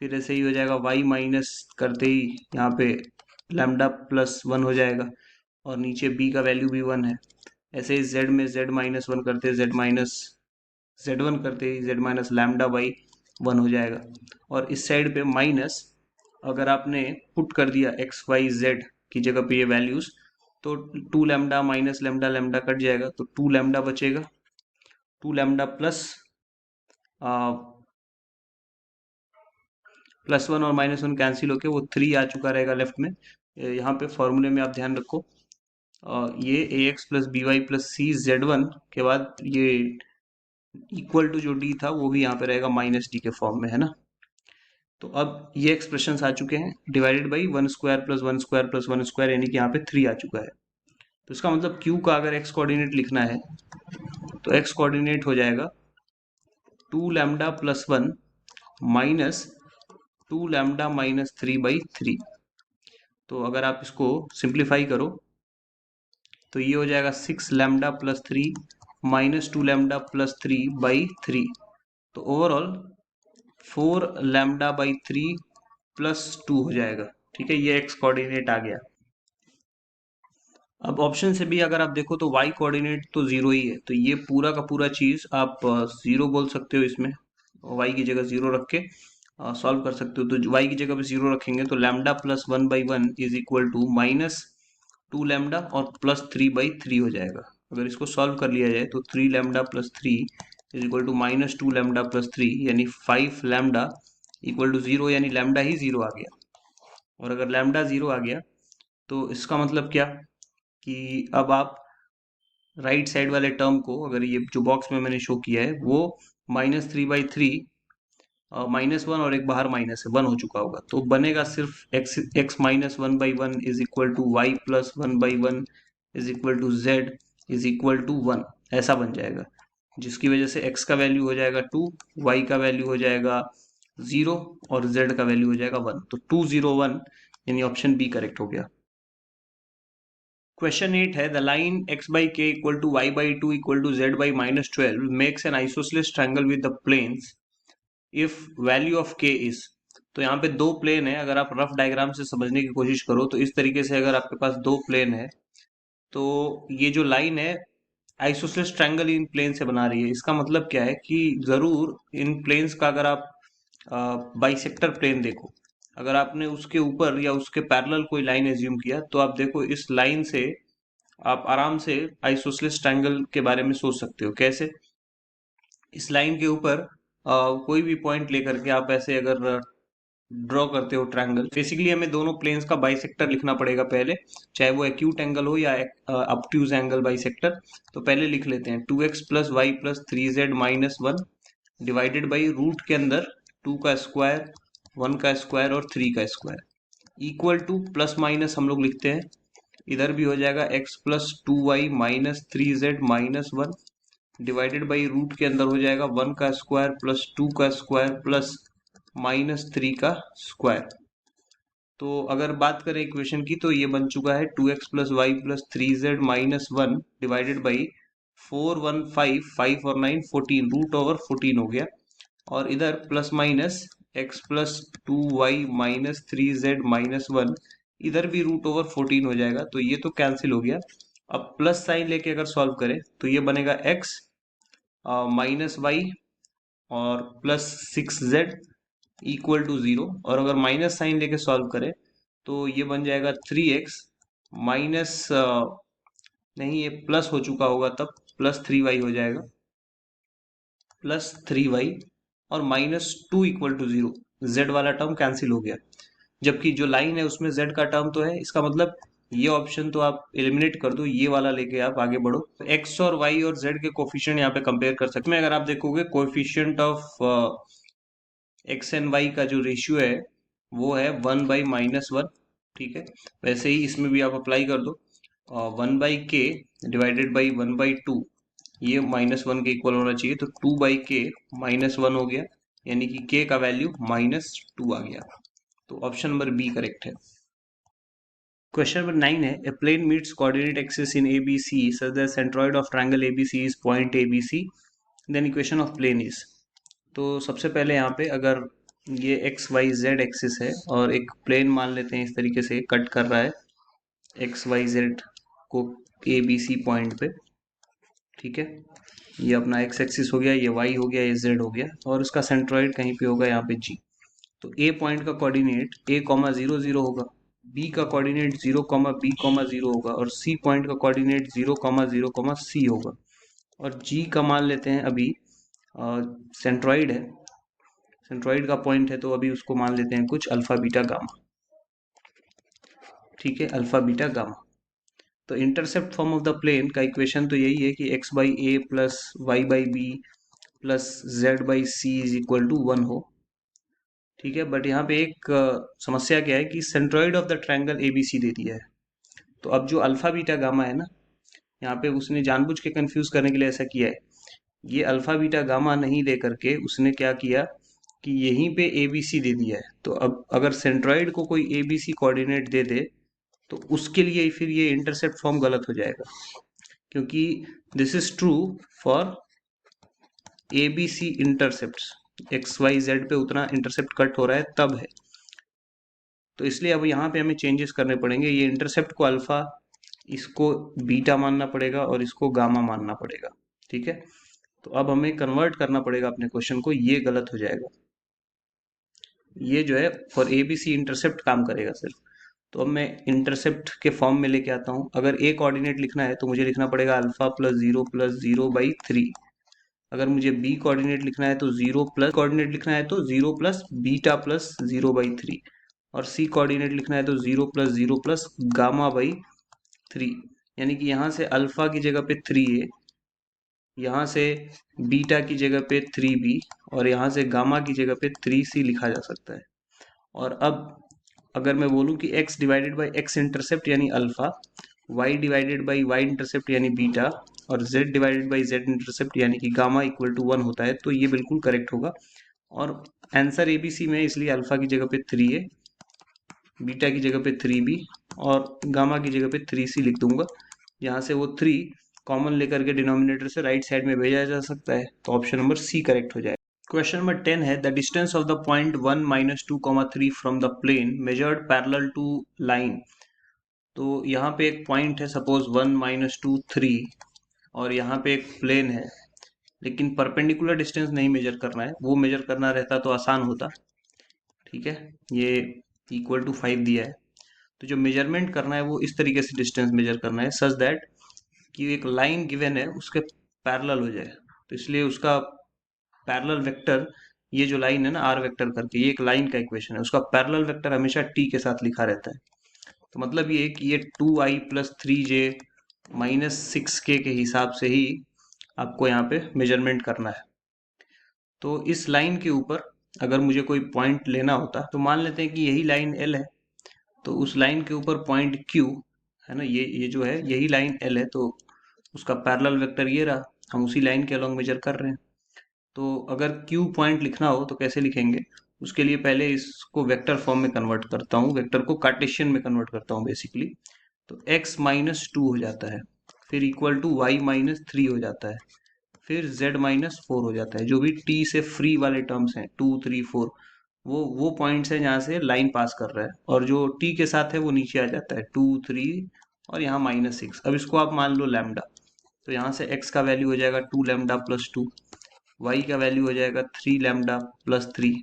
S2: फिर ऐसे ही हो जाएगा y माइनस करते ही यहाँ पे लैम्डा प्लस 1 हो जाएगा, और नीचे b का वैल्यू भी 1 है। ऐसे ही z में z-1 करते z1 करते ही z माइनस लैम्डा बाई 1 हो जाएगा। और इस साइड पे माइनस अगर आपने पुट कर दिया एक्स वाई जेड की जगह पे ये वैल्यूज, तो 2 lambda minus lambda lambda cut जाएगा, तो 2 लैम्डा बचेगा। 2 लैम्डा +1 और -1 कैंसिल होके वो 3 आ चुका रहेगा लेफ्ट में। यहाँ पे फॉर्मूले में आप ध्यान रखो, ये ax plus B Y plus C Z1 के बाद ये इक्वल टू जो d था वो भी यहाँ पे रहेगा -d के फॉर्म में, है ना। तो अब ये एक्सप्रेशन आ चुके हैं, डिवाइडेड बाई 1² प्लस 1² प्लस 1² यानी कि यहाँ पे 3 आ चुका है। तो इसका मतलब q का अगर x कोऑर्डिनेट लिखना है तो x कोऑर्डिनेट हो जाएगा 2 lambda plus 1 minus 2 lambda minus 3/3। तो अगर आप इसको सिंप्लीफाई करो तो ये हो जाएगा 6 lambda plus 3 minus 2 lambda plus 3/3। तो ओवरऑल 4 लैम्डा बाई 3 प्लस 2 हो जाएगा। ठीक है, ये एक्स कोऑर्डिनेट आ गया। अब ऑप्शन से भी अगर आप देखो तो y कोऑर्डिनेट तो 0 ही है, तो ये पूरा का पूरा चीज आप 0 बोल सकते हो। इसमें y की जगह 0 रख के सॉल्व कर सकते हो। तो y की जगह पे 0 रखेंगे तो lambda plus 1/1 is equal to -2 lambda और प्लस 3/3 हो जाएगा। अगर इसको सॉल्व कर लिया जाए तो 3 lambda plus 3 is equal to -2 lambda plus 3 यानी 5 लैम्डा इक्वल टू 0, यानी लैम्डा ही 0 आ गया। और अगर लैम्डा 0 आ गया तो इसका मतलब क्या कि अब आप राइट साइड वाले टर्म को, अगर ये जो बॉक्स में मैंने शो किया है वो -3/3 -1 और एक बाहर माइनस है 1 हो चुका होगा, तो बनेगा सिर्फ x minus 1/1 is equal to y plus 1/1 is equal to z is equal to 1, ऐसा बन जाएगा। जिसकी वजह से x का वैल्यू हो जाएगा 2, y का वैल्यू हो जाएगा 0 और z का वैल्यू हो जाएगा 1। तो 2 0 1 यानी ऑप्शन बी करेक्ट हो गया। क्वेश्चन 8 है, the line x by k equal to y by 2 equal to z by -12 makes an isosceles triangle with the planes if value of k is. तो यहाँ पे दो प्लेन है, अगर आप रफ डायग्राम से समझने की कोशिश करो तो इस तरीके से अगर आपके पास दो प्लेन है तो ये जो लाइन है आइसोसेलेस ट्रायंगल इन प्लेन से बना रही है। इसका मतलब क्या है कि जरूर इन प्लेन्स का अगर आप बाइसेक्टर प्लेन देखो, अगर आपने उसके ऊपर या उसके पैरेलल कोई लाइन एज्यूम किया तो आप देखो इस लाइन से आप आराम से आइसोसेलेस ट्रायंगल के बारे में सोच सकते हो। कैसे? इस लाइन के ऊपर कोई भी पॉइंट लेकर के आप ऐसे अगर ड्रॉ करते हो ट्रायंगल, बेसिकली हमें दोनों प्लेन्स का बाइसेक्टर लिखना पड़ेगा पहले, चाहे वो एक्यूट एंगल हो या ऑब्ट्यूज एंगल बाइसेक्टर। तो पहले लिख लेते हैं 2x plus Y plus 3z minus 1 divided by root के अंदर 2 का स्क्वायर 1 का स्क्वायर और 3 का square equal to plus minus हम लोग लिखते हैं, इधर भी हो जाएगा x plus 2y minus 3z minus 1 divided by root के अंदर हो जाएगा 1 का स्क्वायर प्लस 2 का स्क्वायर प्लस -3 का स्क्वायर। तो अगर बात करें इक्वेशन की तो ये बन चुका है 2x plus Y plus 3z minus 1 divided by 4 1 5 5 और 9 14 रूट ओवर 14 हो गया। और इधर plus minus x plus 2y minus 3z minus 1 इधर भी रूट ओवर 14 हो जाएगा, तो ये तो कैंसिल हो गया। अब प्लस साइन लेके अगर सॉल्व करें तो ये बनेगा x माइनस वाई और प्लस 6z इक्वल टू 0, और अगर माइनस साइन लेके सॉल्व करें तो ये बन जाएगा 3x माइनस नहीं, ये प्लस हो चुका होगा तब प्लस 3y हो जाएगा, प्लस 3y और -2 इक्वल टू 0। z वाला टर्म कैंसिल हो गया, जबकि जो लाइन है उसमें z का टर्म तो है। इसका मतलब ये ऑप्शन तो आप एलिमिनेट कर दो, ये वाला लेके आप आगे बढ़ो। तो x और y और z के कोफिशिएंट यहाँ पे कंपेयर कर सकते हैं। अगर आप देखोगे coefficient of x and y का जो रेशियो है वो है 1/-1। ठीक है, वैसे ही इसमें भी आप अप्लाई कर दो 1/k डिवाइडेड बाई 1/2, ये -1 के इक्वल होना चाहिए, तो 2/k -1 हो गया, यानी कि k का वैल्यू -2 आ गया। तो ऑप्शन नंबर बी करेक्ट है। क्वेश्चन नंबर 9 है, a plane meets coordinate axis in ABC such that centroid of triangle ABC is point ABC, then equation of plane is. तो सबसे पहले यहाँ पे अगर ये XYZ एक्सिस है और एक प्लेन मान लेते हैं इस तरीके से कट कर रहा है XYZ को ABC पॉइंट पे। ठीक है, ये अपना x एक्सिस हो गया, ये y हो गया, ये z हो गया, और उसका सेंट्रॉइड कहीं पे होगा यहाँ पे G। तो A पॉइंट का कोऑर्डिनेट a,0 0 होगा, B का कोऑर्डिनेट 0, B, 0 होगा, और C पॉइंट का कोऑर्डिनेट 0, 0, C होगा। और G का मान लेते हैं अभी सेंट्रॉइड है, सेंट्रॉइड का पॉइंट है तो अभी उसको मान लेते हैं कुछ अल्फा बीटा गामा, ठीक है, अल्फा बीटा गामा। तो intercept form of the plane का इक्वेशन तो यही है कि x by a plus y by b plus z by c is equal to 1 हो, ठीक है। बट यहाँ पे एक समस्या क्या है कि centroid of the triangle A B C दे दिया है। तो अब जो अल्फा बीटा गामा है ना, यहाँ पे उसने जानबूझ के कंफ्यूज करने के लिए ऐसा किया है। ये अल्फा बीटा गामा नहीं दे करके उसने क्या किया कि यहीं पे ए बी सी दे दिया है। तो अब अगर सेंट्रॉइड को कोई ए बी सी कोऑर्डिनेट दे दे तो उसके लिए फिर ये इंटरसेप्ट फॉर्म गलत हो जाएगा, क्योंकि this is true for a B c intercept, x y z पे उतना इंटरसेप्ट कट हो रहा है तब है। तो इसलिए अब यहाँ पे हमें चेंजेस करने पड़ेंगे। ये इंटरसेप्ट को अल्फा, इसको बीटा मानना पड़ेगा और इसको गामा मानना पड़ेगा, ठीक है। तो अब हमें कन्वर्ट करना पड़ेगा अपने क्वेश्चन को, ये गलत हो जाएगा। ये जो है for a B c intercept काम करेगा सिर्फ। तो अब मैं इंटरसेप्ट के फॉर्म में लेके आता हूँ। अगर ए कोऑर्डिनेट लिखना है तो मुझे लिखना पड़ेगा alpha plus zero by three. अगर मुझे बी कोऑर्डिनेट लिखना है तो जीरो प्लस कोऑर्डिनेट लिखना है तो zero plus beta plus zero by three. और सी कोऑर्डिनेट लिखना है तो zero plus gamma by three. यानी कि यहाँ से अल्फा की जगह पे थ्री है, यहाँ से बीटा की जगह पे थ्री बी, और यहाँ से गामा की जगह पे थ्री सी लिखा जा सकता है। और अब अगर मैं बोलूँ कि x divided by X intercept यानी alpha, y divided by Y intercept यानी बीटा, और z divided by z intercept यानी कि गामा इक्वल टू 1 होता है, तो ये बिल्कुल करेक्ट होगा। और आंसर ABC में इसलिए अल्फा की जगह पे 3 है, बीटा की जगह पे 3b और गामा की जगह पे 3c लिख दूंगा। यहाँ से वो 3 कॉमन लेकर के डिनोमिनेटर से राइट साइड में भेजा जा सकता है, तो ऑप्शन नंबर सी करेक्ट हो जाएगा। क्वेश्चन नंबर 10 है the distance of the point 1 minus 2,3 from the plane measured parallel to line. तो यहाँ पे एक पॉइंट है सपोज 1 माइनस 2 3, और यहाँ पे एक प्लेन है, लेकिन परपेंडिकुलर डिस्टेंस नहीं मेजर करना है। वो मेजर करना रहता तो आसान होता, ठीक है। ये इक्वल टू 5 दिया है, तो जो मेजरमेंट करना है वो इस तरीके से डिस्टेंस मेजर करना है सच दैट कि एक लाइन गिवन है उसके पैरेलल हो जाए। तो इसलिए उसका पैरेलल वेक्टर, ये जो लाइन है ना आर वेक्टर करके, ये एक लाइन का इक्वेशन है, उसका पैरेलल वेक्टर हमेशा टी के साथ लिखा रहता है। तो मतलब ये कि ये 2i plus 3j minus 6k के हिसाब से ही आपको यहाँ पे मेजरमेंट करना है। तो इस लाइन के ऊपर अगर मुझे कोई पॉइंट लेना होता, तो मान लेते हैं कि यही लाइन L है, तो उस लाइन के ऊपर पॉइंट Q है ना, ये जो है यही लाइन L है, तो उसका पैरेलल वेक्टर ये रहा, हम उसी लाइन के अलोंग मेजर कर रहे हैं। तो अगर Q पॉइंट लिखना हो तो कैसे लिखेंगे, उसके लिए पहले इसको वेक्टर फॉर्म में कन्वर्ट करता हूँ, वेक्टर को कार्टेशियन में कन्वर्ट करता हूँ बेसिकली। तो x माइनस टू हो जाता है, फिर equal to y minus three हो जाता है, फिर z माइनस फोर हो जाता है। जो भी t से फ्री वाले टर्म्स हैं 2 3 4, वो पॉइंट्स हैं जहाँ से लाइन पास कर रहा है, और जो t के साथ है वो नीचे आ जाता है 2 3 और यहाँ माइनस 6। अब इसको आप मान लो लैम्डा, तो यहाँ से x का वैल्यू हो जाएगा 2 लैम्डा प्लस 2, y का वैल्यू हो जाएगा 3 लैम्डा प्लस 3,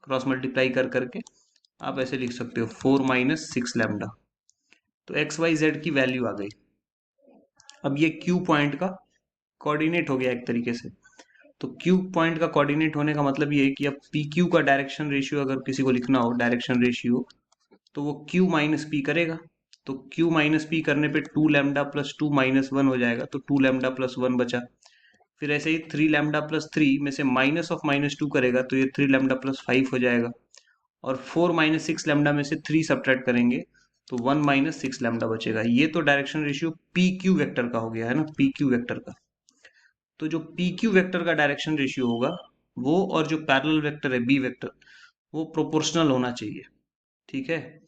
S2: क्रॉस मल्टीप्लाई कर करके आप ऐसे लिख सकते हो 4 माइनस 6 लैम्डा। तो एक्स वाई जेड की वैल्यू आ गई। अब ये क्यू पॉइंट का कोऑर्डिनेट हो गया एक तरीके से। तो क्यू पॉइंट का कोऑर्डिनेट होने का मतलब ये है कि अब पी क्यू का डायरेक्शन रेशियो अगर किसी को लिखना हो, डायरेक्शन रेशियो, तो वो क्यू माइनस पी करेगा। तो क्यू माइनस पी करने पे 2 लैम्डा प्लस 2 माइनस 1 हो जाएगा, तो 2 लैम्डा प्लस 1 बचा। फिर ऐसे ही 3 लैम्डा प्लस 3 में से माइनस ऑफ माइनस 2 करेगा, तो ये 3 लैम्डा प्लस 5 हो जाएगा। और 4 माइनस 6 लैम्डा में से 3 सब्ट्रैक्ट करेंगे तो 1 माइनस 6 लैम्डा बचेगा। ये तो direction ratio P Q vector का हो गया है ना, पी क्यू वेक्टर का। तो जो पी क्यू वेक्टर का डायरेक्शन रेशियो होगा वो, और जो पैरेलल वेक्टर है बी वेक्टर, वो प्रोपोर्शनल होना चाहिए, ठीक है।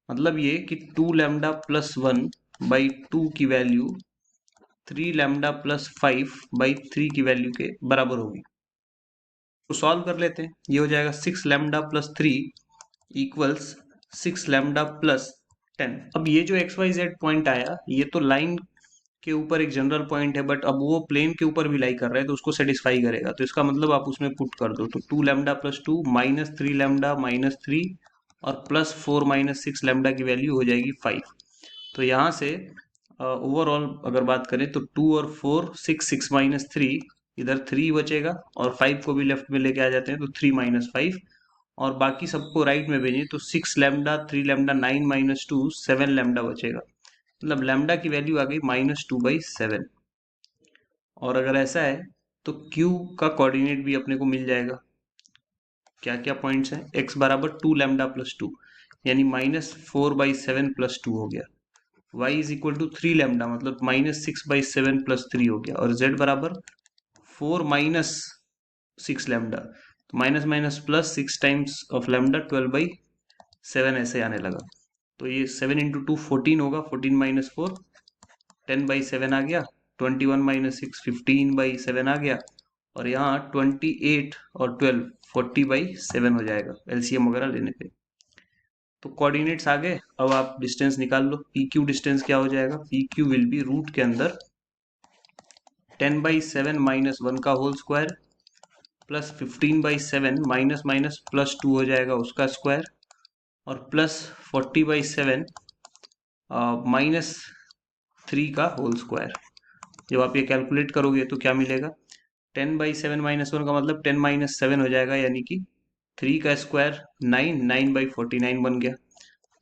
S2: मतलब ये कि 2 लैम्डा प्लस 1 बाई 2 की वैल्यू 3 लैम्डा प्लस 5 बाई 3 की वैल्यू के बराबर होगी। तो सॉल्व कर लेते हैं, ये हो जाएगा 6 lambda plus 3 equals 6 lambda plus 10। अब ये जो एक्स वाई जेड पॉइंट आया, ये तो लाइन के ऊपर एक जनरल पॉइंट है, बट अब वो प्लेन के ऊपर भी लाई कर रहा है, तो उसको सेटिस्फाई करेगा। तो इसका मतलब आप उसमें पुट कर दो, तो 2 lambda plus 2 minus 3 lambda minus 3 और प्लस 4 माइनस 6 लैम्डा की वैल्यू हो जाएगी 5। तो यहाँ से ओवरऑल अगर बात करें तो 2 और 4 6 6 माइनस 3 इधर 3 बचेगा और 5 को भी लेफ्ट में लेके आ जाते हैं तो 3 माइनस 5, और बाकी सबको राइट में भेजें तो 6 लैम्डा 3 लैम्डा 9 माइनस 2 7 लैम्डा बचेगा, मतलब लैम्डा की वैल्यू आ गई -2/7। और अगर ऐसा है तो Q का कोऑर्डिनेट भी अपने को मिल जाएगा। क्या क्या पॉइंट्स हैं, x बराबर 2 लैम्डा प्लस 2 यानी -4/7 प्लस 2 हो गया, y is equal to 3 lambda मतलब -6/7 प्लस 3 हो गया, और z बराबर 4 माइनस 6 लैम्डा, तो minus minus plus 6 times of lambda 12/7 ऐसे आने लगा। तो ये 7 इंटू 2 14 होगा, 14 माइनस 4 10/7 आ गया, 21 माइनस 6 15/7 आ गया, और यहाँ 28 और 12 40/7 हो जाएगा एलसीएम वगैरह लेने पे। तो कोऑर्डिनेट्स आ गए, अब आप डिस्टेंस निकाल लो। पी क्यू डिस्टेंस क्या हो जाएगा, P Q will be root के अंदर 10/7 माइनस 1 का whole square plus 15/7 minus minus plus 2 हो जाएगा उसका स्क्वायर, और प्लस 40/7 माइनस 3 का होल स्क्वायर। जब आप ये कैलकुलेट करोगे तो क्या मिलेगा, 10/7 माइनस 1 का मतलब 10 माइनस 7 हो जाएगा, यानी कि 3 का स्क्वायर 9 9/49 बन गया।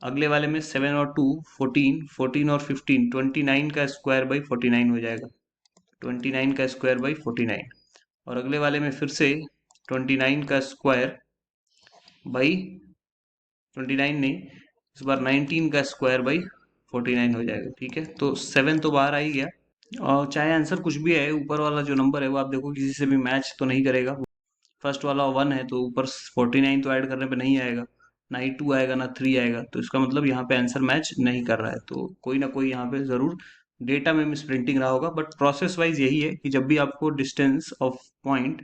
S2: अगले वाले में 7 और 2 14 14 और 15 29 का स्क्वायर बाई 49 हो जाएगा, 29 का स्क्वायर बाई 49। और अगले वाले में फिर से 29 का स्क्वायर बाई 29 नहीं, इस बार 19 का स्क्वायर बाई 49 हो जाएगा। ठीक है, तो 7 तो बाहर आ ही गया, और चाहे आंसर कुछ भी है, ऊपर वाला जो नंबर है वो आप देखो किसी से भी मैच तो नहीं करेगा। फर्स्ट वाला 1 है तो ऊपर 49 तो ऐड करने पे नहीं आएगा, ना ही 2 आएगा ना 3 आएगा, तो इसका मतलब यहाँ पे आंसर मैच नहीं कर रहा है। तो कोई ना कोई यहाँ पे जरूर डेटा में मिस प्रिंटिंग रहा होगा, बट प्रोसेस वाइज यही है कि जब भी आपको डिस्टेंस ऑफ पॉइंट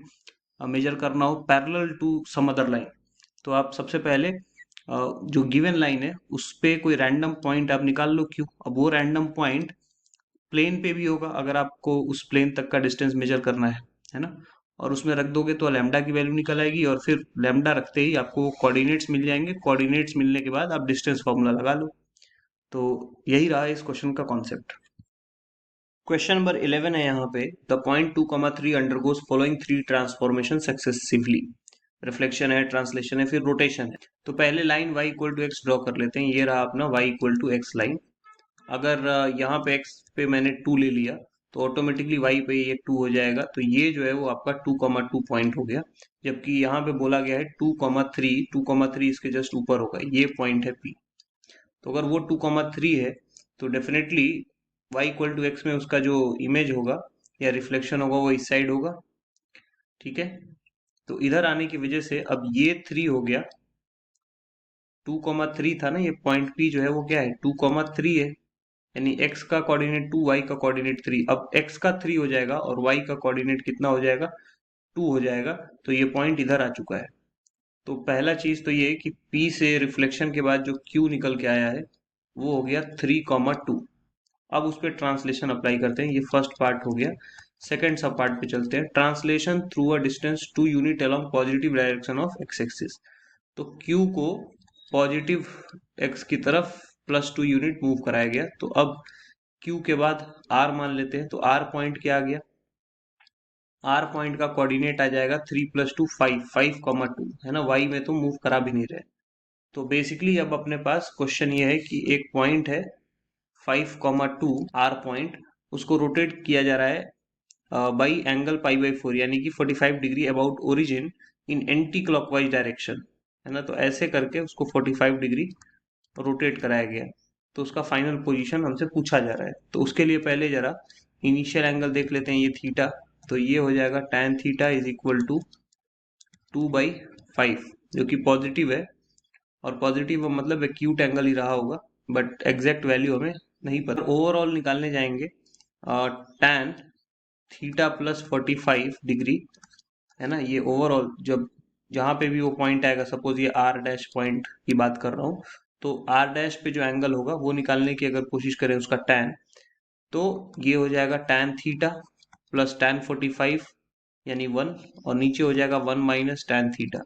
S2: मेजर करना हो parallel to some other line, तो आप सबसे पहले जो गिवन लाइन है उस पे कोई रैंडम पॉइंट आप निकाल लो क्यों। अब वो रैंडम पॉइंट प्लेन पे भी होगा अगर आपको उस प्लेन तक का डिस्टेंस मेजर करना है ना, और उसमें रख दोगे तो लैम्डा की वैल्यू निकल आएगी, और फिर लैम्डा रखते ही आपको कोऑर्डिनेट्स मिल जाएंगे, कोऑर्डिनेट्स मिलने के बाद आप डिस्टेंस फॉर्मूला लगा लो। तो यही रहा इस क्वेश्चन का कॉन्सेप्ट। क्वेश्चन नंबर 11 है यहाँ पे, the point 2,3 undergoes following 3 transformation successively. Reflection है, ट्रांसलेशन है, फिर रोटेशन है। तो पहले line y equal to x draw कर लेते हैं, ये रहा अपना y equal to x line. अगर यहाँ पे x पे मैंने 2 ले लिया तो ऑटोमेटिकली y पे ये 2 हो जाएगा, तो ये जो है वो आपका 2,2 पॉइंट हो गया। जबकि यहाँ पे बोला गया है 2,3 इसके जस्ट ऊपर होगा, ये पॉइंट है P। तो अगर वो 2,3 है तो definitely y equal to x में उसका जो इमेज होगा या रिफ्लेक्शन होगा वो इस साइड होगा। ठीक है, तो इधर आने की वजह से अब ये 3 हो गया, 2,3 था ना ये पॉइंट P जो है वो क्या है 2,3 है, यानी x का कोऑर्डिनेट 2 y का कोऑर्डिनेट 3। अब x का 3 हो जाएगा और y का कोऑर्डिनेट कितना हो जाएगा 2 हो जाएगा, तो ये पॉइंट इधर आ चुका है। तो पहला चीज तो ये कि P से रिफ्लेक्शन के बाद जो Q निकल के आया है वो हो गया 3,2। अब उस पर ट्रांसलेशन अप्लाई करते हैं, ये फर्स्ट पार्ट हो गया। सेकेंड सब पार्ट पे चलते हैं, translation through a distance 2 unit along positive direction of x axis. तो Q को पॉजिटिव x की तरफ +2 यूनिट मूव कराया गया, तो अब Q के बाद R मान लेते हैं, तो R पॉइंट क्या आ गया, R पॉइंट का कोऑर्डिनेट आ जाएगा 3 + 2 5 5,2 है ना, y में तो मूव करा भी नहीं रहे। तो बेसिकली अब अपने पास क्वेश्चन ये है कि एक पॉइंट है 5,2 R पॉइंट, उसको रोटेट किया जा रहा है बाई एंगल π/4 यानी कि 45 degree about origin in anti clockwise direction, है ना। तो ऐसे करके उसको 45 डिग्री रोटेट कराया गया, तो उसका फाइनल पोजीशन हमसे पूछा जा रहा है। तो उसके लिए पहले जरा इनिशियल एंगल देख लेते हैं, ये थीटा, तो ये हो जाएगा tan theta is equal to 2/5 जो कि पॉजिटिव है, और पॉजिटिव मतलब एक्यूट एंगल ही रहा होगा, बट एग्जैक्ट वैल्यू हमें नहीं पता। ओवरऑल निकालने जाएंगे tan थीटा प्लस 45 डिग्री, है ना। ये ओवरऑल जब जहां पे भी वो पॉइंट आएगा, सपोज ये आर डैश पॉइंट की बात कर रहा हूँ, तो आर डैश पे जो एंगल होगा वो निकालने की अगर कोशिश करें उसका tan, तो ये हो जाएगा tan थीटा प्लस tan 45 यानी 1, और नीचे हो जाएगा 1 माइनस tan थीटा,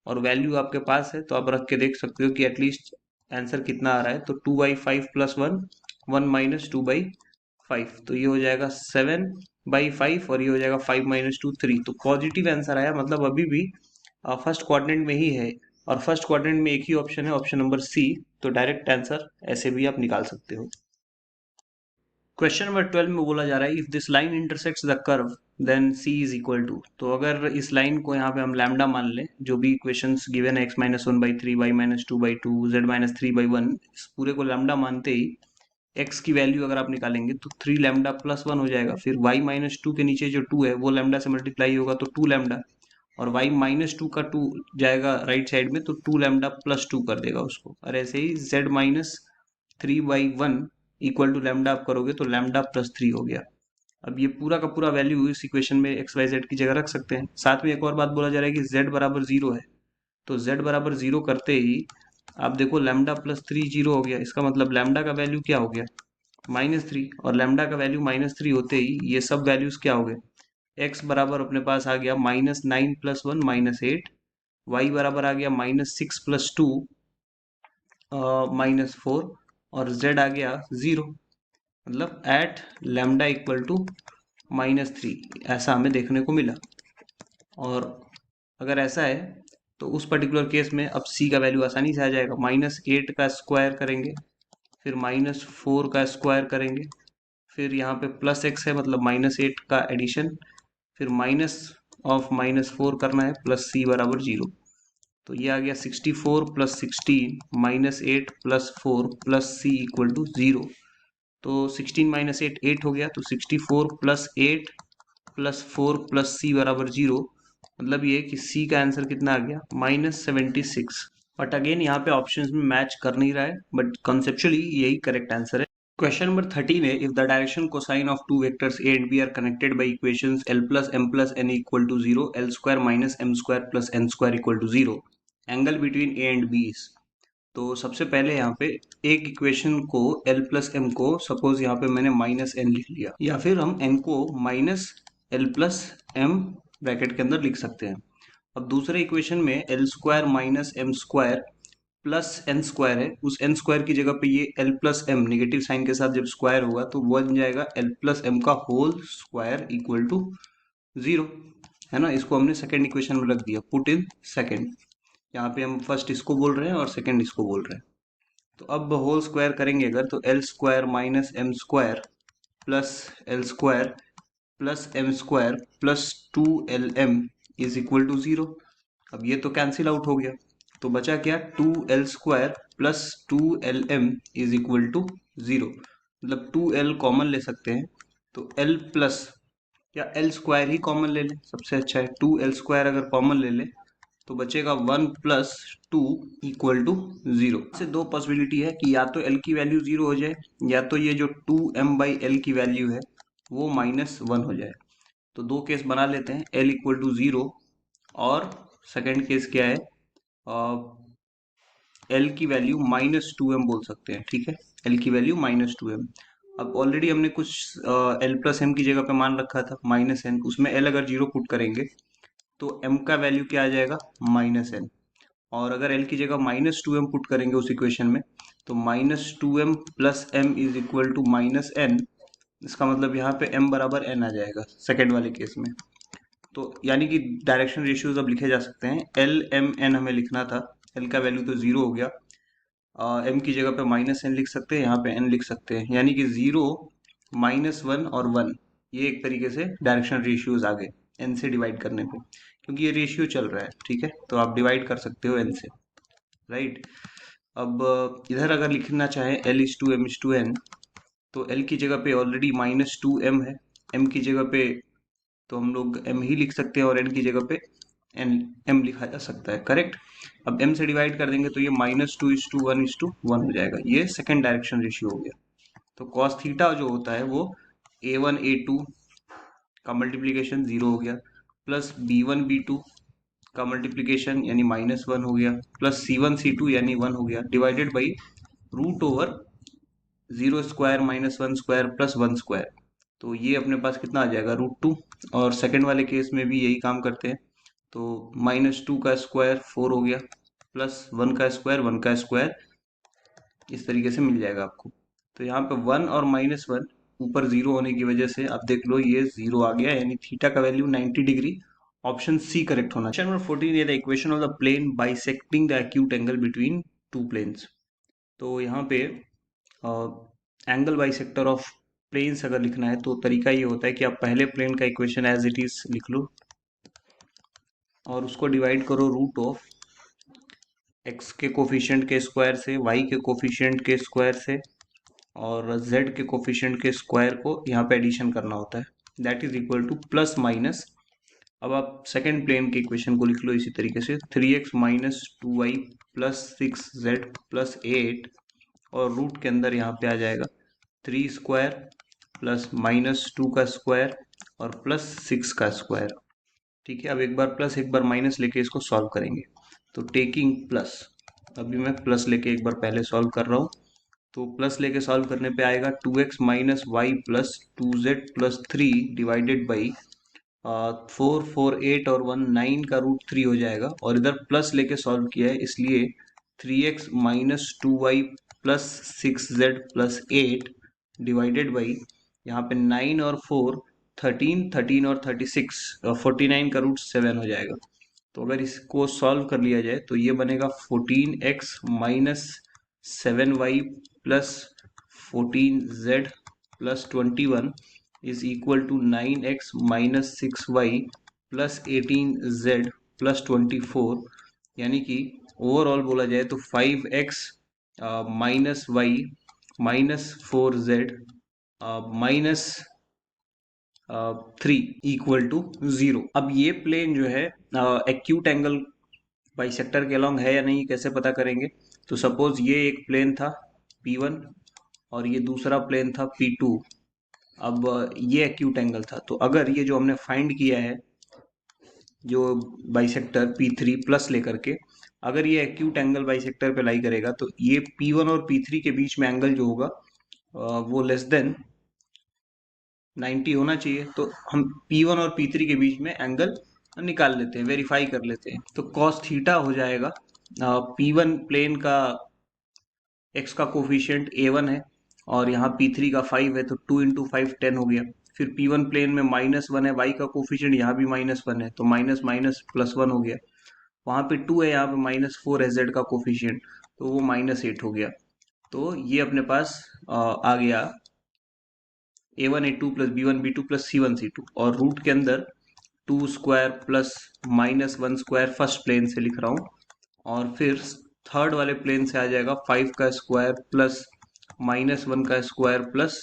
S2: और वैल्यू आपके पास है तो आप रख के देख सकते हो कि एटलीस्ट आंसर कितना आ रहा है। तो 2/5 + 1 1 - 2/5, तो ये हो जाएगा 7 बाई 5 और ये हो जाएगा 5 माइनस 2 3। तो पॉजिटिव आंसर आया, मतलब अभी भी फर्स्ट क्वाड्रेंट में ही है, और फर्स्ट क्वाड्रेंट में एक ही ऑप्शन है, ऑप्शन नंबर सी। तो डायरेक्ट आंसर ऐसे भी आप निकाल सकते हो। क्वेश्चन नंबर 12 में बोला जा रहा है if this line intersects the curve then c is equal to. तो अगर इस लाइन को यहाँ पे हम लैम्डा मान लें, जो भी इक्वेशंस गिवन है x minus one by three, y minus two by two, z minus three by one, इस पूरे को लैम्डा मानते ही एक्स की वैल्यू अगर आप निकालेंगे तो 3 लैम्डा प्लस वन हो जाएगा। फिर वाई माइनस टू के नीचे जो 2 है वो लैम्डा से मल्टीप्लाई होगा तो 2 लैम्डा, और वाई माइनस टू का 2 जाएगा राइट साइड में तो 2 लैम्डा प्लस टू कर देगा उसको। और ऐसे ही Z minus three by one equal to lambda आप करोगे तो लैम्डा प्लस थ्री हो गया। अब ये पूरा का पूरा वैल्यू इस इक्वेशन में एक्स वाई जेड की जगह रख सकते हैं। साथ में एक और बात बोला जा रहा है कि जेड बराबर जीरो है, तो जेड बराबर जीरो करते ही आप देखो लैम्डा प्लस थ्री जीरो हो गया। इसका मतलब लैम्डा का वैल्यू क्या हो गया, माइनस थ्री, और लैम्डा का वैल्यू माइनस थ्री होते ही ये सब वैल्यूज क्या हो गए, एक्स बराबर अपने पास आ गया minus nine plus one minus eight, y बराबर आ गया minus six plus two minus four, और जेड आ गया जीरो। मतलब eight lambda equal to minus three, ऐसा हमें देखने को मिला। और अगर ऐसा है तो उस पर्टिकुलर केस में अब सी का वैल्यू आसानी से आ जाएगा। माइनस एट का स्क्वायर करेंगे, फिर माइनस फोर का स्क्वायर करेंगे, फिर यहाँ पे प्लस एक्स है मतलब माइनस एट का एडिशन, फिर माइनस ऑफ माइनस फोर करना है, प्लस सी बराबर जीरो। तो ये आ गया 64 plus 16 minus eight plus four plus C equal to zero. तो 16 माइनस एट 8 हो गया, तो 64 plus eight plus four plus C बराबर जीरो। मतलब ये कि सी का आंसर कितना आ गया, -76। बट अगेन यहाँ पे ऑप्शंस में मैच कर नहीं रहा है, बट कॉन्सेप्चुअली यही करेक्ट आंसर है। क्वेश्चन नंबर 13 है if the direction cosine of two vectors a and b are connected by equations l plus m plus n equal to zero, l square minus m square plus n square equal to zero, angle between a and b is. तो सबसे पहले यहाँ पे एक equation को l plus m को suppose यहाँ पे मैंने माइनस एन लिख लिया, या फिर हम एन को minus l plus m bracket के अंदर लिख सकते हैं। अब दूसरे इक्वेशन में l square minus m square plus n square है, उस एन स्क्वायर की जगह पे ये l plus m negative sign के साथ जब स्क्वायर होगा तो वो बन जाएगा एल प्लस एम का whole square equal to zero, है ना। इसको हमने सेकेंड इक्वेशन में रख दिया, पुट इन सेकेंड। यहाँ पे हम फर्स्ट इसको बोल रहे हैं और सेकेंड इसको बोल रहे हैं। तो अब होल स्क्वायर करेंगे अगर, तो l square minus m square plus l square plus m square plus two l m is equal to zero. अब ये तो कैंसिल आउट हो गया, तो बचा क्या, two l square plus two l m is equal to zero. मतलब two l common ले सकते हैं, तो एल प्लस या एल स्क्वायर ही कॉमन ले लें, सबसे अच्छा है। टू एल स्क्वायर अगर कॉमन ले लें तो बचेगा one plus two equal to zero. से दो पॉसिबिलिटी है कि या तो एल की वैल्यू जीरो हो जाए, या तो ये जो टू एम बाई एल की वैल्यू है वो माइनस वन हो जाए। तो दो केस बना लेते हैं, एल इक्वल टू जीरो, और सेकेंड केस क्या है, एल की वैल्यू माइनस टू एम बोल सकते हैं, ठीक है। एल की वैल्यू माइनस टू एम। अब ऑलरेडी हमने कुछ एल प्लस एम की जगह पे मान रखा था माइनस एन, उसमें एल अगर जीरो पुट करेंगे तो एम का वैल्यू क्या आ जाएगा, माइनस एन। और अगर एल की जगह माइनस टू एम पुट करेंगे उस इक्वेशन में, तो minus two m plus m is equal to minus n. इसका मतलब यहाँ पे m बराबर n आ जाएगा सेकेंड वाले केस में। तो यानी कि डायरेक्शन रेशियोज अब लिखे जा सकते हैं, एल एम एन हमें लिखना था, एल का वैल्यू तो जीरो हो गया, एम की जगह पे माइनस एन लिख सकते हैं, यहाँ पे एन लिख सकते हैं, यानी कि जीरो माइनस वन और वन, ये एक तरीके से डायरेक्शन रेशियोज आ गए एन से डिवाइड करने पे, क्योंकि ये रेशियो चल रहा है, ठीक है। तो आप डिवाइड कर सकते हो एन से, राइट। अब इधर अगर लिखना चाहें l is two m is two n, तो एल की जगह पे ऑलरेडी माइनस टू एम है, एम की जगह पे तो हम लोग एम ही लिख सकते हैं, और एन की जगह पे एन एम लिखा जा सकता है, करेक्ट। अब एम से डिवाइड कर देंगे तो ये minus two is two one is two one हो जाएगा, ये सेकेंड डायरेक्शन रेशियो हो गया। तो कॉस थीटा जो होता है वो ए वन ए टू का मल्टीप्लीकेशन जीरो हो गया, plus B one B two का मल्टीप्लीकेशन यानी माइनस वन हो गया, plus C one C two यानी वन हो गया, divided by root over zero square minus one square plus one square. तो ये अपने पास कितना आ जाएगा, रूट टू। और सेकेंड वाले केस में भी यही काम करते हैं, तो माइनस टू का स्क्वायर फोर हो गया, प्लस वन का स्क्वायर इस तरीके से मिल जाएगा आपको। तो यहाँ पे वन और माइनस वन ऊपर जीरो होने की वजह से अब देख लो ये जीरो आ गया, यानी थीटा का value 90 degree. Option C correct होना। क्वेश्चन नंबर 14 ये the equation of the plane bisecting the acute angle between two planes. तो यहाँ पे एंगल बाइसेक्टर ऑफ प्लेन्स अगर लिखना है तो तरीका ये होता है कि आप पहले प्लेन का इक्वेशन एज इट इज लिख लो और उसको डिवाइड करो रूट ऑफ एक्स के कोफिशिएंट के स्क्वायर से, वाई के कोफिशिएंट के स्क्वायर से और z के कोफिशिएंट के स्क्वायर को यहाँ पे एडिशन करना होता है, that is equal to plus minus. अब आप सेकेंड प्लेन के इक्वेशन को लिख लो इसी तरीके से, 3x minus 2y plus 6z plus 8 और रूट के अंदर यहाँ पे आ जाएगा 3 स्क्वायर प्लस माइनस 2 का स्क्वायर और प्लस 6 का स्क्वायर। ठीक है, अब एक बार प्लस एक बार माइनस लेके इसको सॉल्व करेंगे। तो टेकिंग प्लस, अभी मैं प्लस लेके एक बार पहले सॉल्व कर रहा हूँ। तो प्लस लेके सॉल्व करने पे आएगा 2x minus y plus 2z plus 3 divided by 4 4 8 और 1 9 का रूट 3 हो जाएगा। और इधर प्लस लेके सॉल्व किया है इसलिए 3x minus 2y plus 6z plus 8 divided by यहाँ पे 9 और 4 13 13 और 36 49 का रूट 7 हो जाएगा। तो अगर इसको सॉल्व कर लिया जाए तो ये बनेगा 14x minus 7y plus 14z plus 21 is equal to 9x minus 6y plus 18z plus 24, यानी कि ओवरऑल बोला जाए तो 5x minus y minus 4z minus 3 equal to 0। अब ये प्लेन जो है एक्यूट एंगल बाइसेक्टर के अलॉन्ग है या नहीं कैसे पता करेंगे? तो सपोज ये एक प्लेन था P1 और ये दूसरा प्लेन था P2। अब ये एक्यूट एंगल था, तो अगर ये जो हमने फाइंड किया है जो बाइसेक्टर P3 प्लस लेकर के, अगर ये एक्यूट एंगल बाइसेक्टर पे लाई करेगा तो ये P1 और P3 के बीच में एंगल जो होगा वो लेस देन 90 होना चाहिए। तो हम P1 और P3 के बीच में एंगल निकाल लेते हैं, वेरीफाई कर लेते हैं। तो कॉस थीटा हो जाएगा P1 प्लेन का x का कोफिशिएंट A1 है और यहाँ P3 का 5 है, तो 2 इंटू 5 10 हो गया। फिर P1 प्लेन में -1 है, y का कोफिशिएंट यहाँ भी -1 है, तो माइनस माइनस प्लस 1 हो गया। वहाँ पे 2 है, यहाँ पे -4 है z का कोफिशिएंट, तो वो -8 हो गया। तो ये अपने पास आ गया A1 A2 plus B1 B2 plus C1 C2 और रूट के अंदर 2 square plus -1 square first plane से लिख रहा हूँ और फिर थर्ड वाले प्लेन से आ जाएगा 5 का स्क्वायर प्लस -1 का स्क्वायर प्लस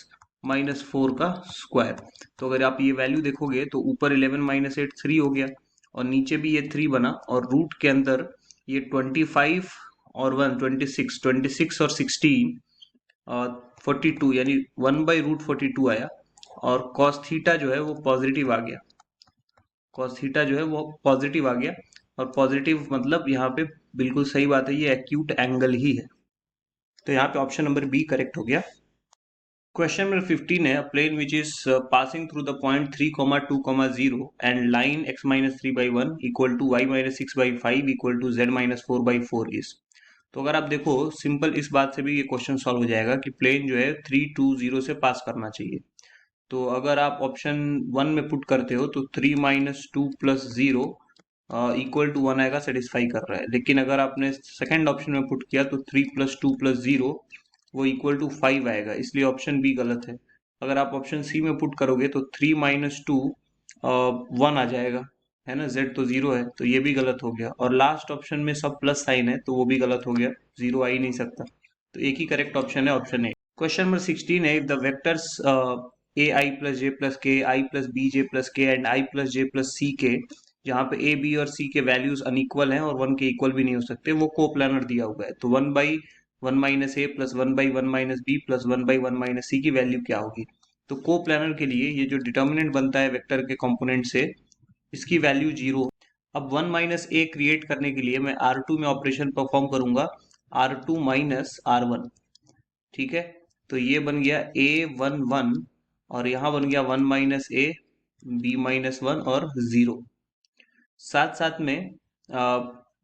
S2: -4 का स्क्वायर। तो अगर आप ये वैल्यू देखोगे तो ऊपर 11 माइनस 8 3 हो गया और नीचे भी ये 3 बना और रूट के अंदर ये 25 और 1 26 और 16 42 यानी 1/√42 आया और कॉस थीटा जो है वो पॉजिटिव आ गया। कॉस थीटा जो है वो पॉजिटिव आ गया और पॉजिटिव मतलब यहाँ पे बिल्कुल सही बात है, ये एक्यूट एंगल ही है। तो यहाँ पे ऑप्शन नंबर बी करेक्ट हो गया। क्वेश्चन नंबर 15 है, plane which is passing through the point 3,2,0 and line x minus 3/1 equal to y minus 6/5 equal to z minus 4/4 is. तो अगर आप देखो सिंपल इस बात से भी ये क्वेश्चन सॉल्व हो जाएगा कि प्लेन जो है 3,2,0 से पास करना चाहिए। तो अगर आप ऑप्शन 1 में पुट करते हो तो 3 माइनस 2 प्लस 0 इक्वल टू 1 आएगा, सेटिस्फाई कर रहा है। लेकिन अगर आपने सेकंड ऑप्शन में पुट किया तो 3 प्लस 2 प्लस 0 वो इक्वल टू 5 आएगा, इसलिए ऑप्शन बी गलत है। अगर आप ऑप्शन सी में पुट करोगे तो 3 माइनस 2 1 आ जाएगा, है ना, z तो 0 है, तो ये भी गलत हो गया। और लास्ट ऑप्शन में सब प्लस साइन है तो वो भी गलत हो गया, 0 आ ही नहीं सकता। तो एक ही करेक्ट ऑप्शन है, ऑप्शन ए। क्वेश्चन नंबर 16 है, if the vectors A I plus J plus K, I plus B J plus K and I plus J plus C K, जहाँ पे ए बी और सी के वैल्यूज अनइक्वल हैं और 1 के equal भी नहीं हो सकते, वो कोप्लानर दिया हुआ है। तो 1/1 minus A plus 1/1 minus B plus 1/1 minus C की वैल्यू क्या होगी? तो कोप्लानर के लिए ये जो डिटर्मिनेंट बनता है वेक्टर के कंपोनेंट से, इसकी वैल्यू 0। अब 1 माइनस ए क्रिएट करने के लिए मैं R2 में ऑपरेशन परफॉर्म करूंगा, R2 माइनस R1। ठीक है, तो ये बन गया A11 और यहाँ बन गया 1 माइनस ए, बी माइनस 1 और 0। साथ साथ में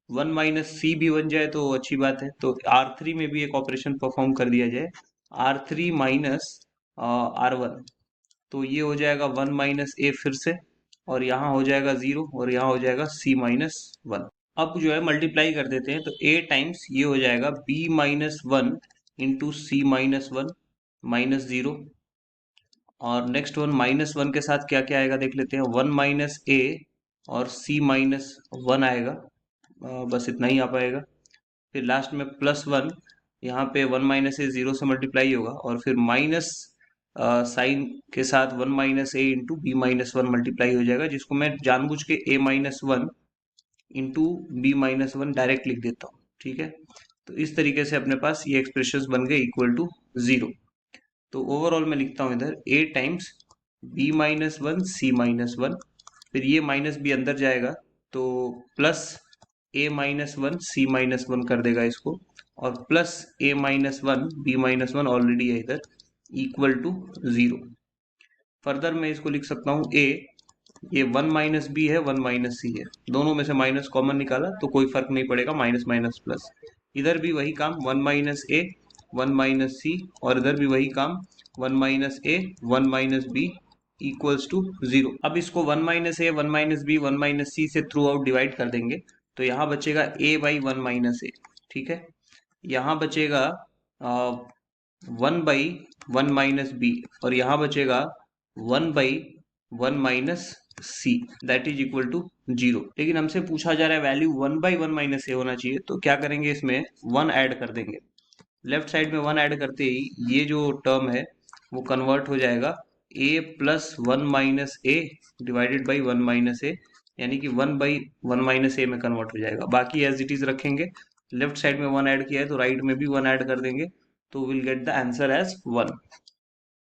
S2: 1 माइनस सी भी बन जाए तो अच्छी बात है। तो R3 में भी एक ऑपरेशन परफॉर्म कर दिया जाए, R3 माइनस R1, तो ये हो जाएगा 1 माइनस ए फिर से, और यहाँ हो जाएगा 0 और यहाँ हो जाएगा C-1। अब जो है मल्टीप्लाई कर देते हैं, तो a टाइम्स ये हो जाएगा B-1 इंटू C-1 माइनस 0, और नेक्स्ट वन -1 के साथ क्या क्या आएगा देख लेते हैं। 1 माइनस ए और C-1 आएगा, बस इतना ही आ पाएगा। फिर लास्ट में +1, यहाँ पे 1 माइनस ए 0 से मल्टीप्लाई होगा, और फिर माइनस साइन के साथ 1 माइनस ए इंटू B-1 मल्टीप्लाई हो जाएगा, जिसको मैं जानबूझ के A-1 इंटू B-1 डायरेक्ट लिख देता हूँ। ठीक है, तो इस तरीके से अपने पास ये एक्सप्रेशन बन गए इक्वल टू 0। तो ओवरऑल मैं लिखता हूँ इधर a टाइम्स B-1 C-1, फिर ये माइनस बी अंदर जाएगा तो प्लस A-1 C-1 कर देगा इसको, और प्लस A-1 B-1 ऑलरेडी है इधर, इक्वल टू 0। फर्दर मैं इसको लिख सकता हूँ a, ये 1 माइनस बी है 1 माइनस सी है, दोनों में से माइनस कॉमन निकाला तो कोई फर्क नहीं पड़ेगा, माइनस माइनस प्लस। इधर भी वही काम 1 माइनस ए 1 माइनस सी, और इधर भी वही काम 1 minus a 1 minus b equals to 0। अब इसको 1 minus a 1 minus b 1 minus c से थ्रू आउट डिवाइड कर देंगे, तो यहाँ बचेगा a बाई 1 माइनस ए। ठीक है, यहाँ बचेगा 1 बाई 1 माइनस बी, और यहाँ बचेगा 1 by 1 minus c, that is equal to 0। लेकिन हमसे पूछा जा रहा है वैल्यू 1 बाई 1 माइनस ए होना चाहिए, तो क्या करेंगे, इसमें 1 ऐड कर देंगे। लेफ्ट साइड में 1 ऐड करते ही ये जो टर्म है वो कन्वर्ट हो जाएगा a plus 1 minus A divided by 1 minus A, यानी कि 1 बाई 1 माइनस ए में कन्वर्ट हो जाएगा। बाकी एज इट इज रखेंगे, लेफ्ट साइड में 1 ऐड किया है तो राइट में भी 1 ऐड कर देंगे, तो will get the answer as 1।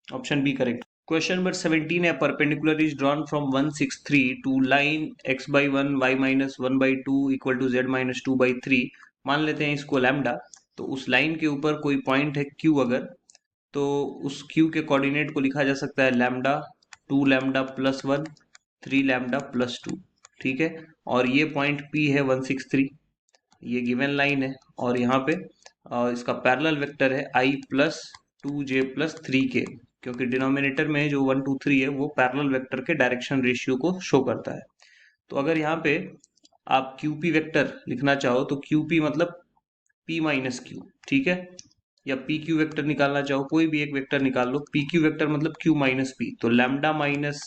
S2: Option B correct. Question number 17 है, perpendicular is drawn from 163 to line x by 1 y minus 1 by 2 equal to z minus 2 by 3। मान लेते हैं इसको लैम्डा, तो उस लाइन के ऊपर कोई पॉइंट है q, अगर तो उस q के कोऑर्डिनेट को लिखा जा सकता है lambda 2 lambda plus 1 3 lambda plus 2। ठीक है, और ये पॉइंट p है 163, ये गिवन लाइन है, और यहाँ पे इसका पैरेलल वेक्टर है i plus 2j plus 3k, क्योंकि डिनोमिनेटर में जो 1 2 3 है वो पैरेलल वेक्टर के डायरेक्शन रेशियो को शो करता है। तो अगर यहाँ पे आप QP वेक्टर लिखना चाहो तो QP मतलब P माइनस क्यू, ठीक है, या PQ वेक्टर निकालना चाहो, कोई भी एक वेक्टर निकाल लो। PQ वेक्टर मतलब Q माइनस P, तो लैम्डा माइनस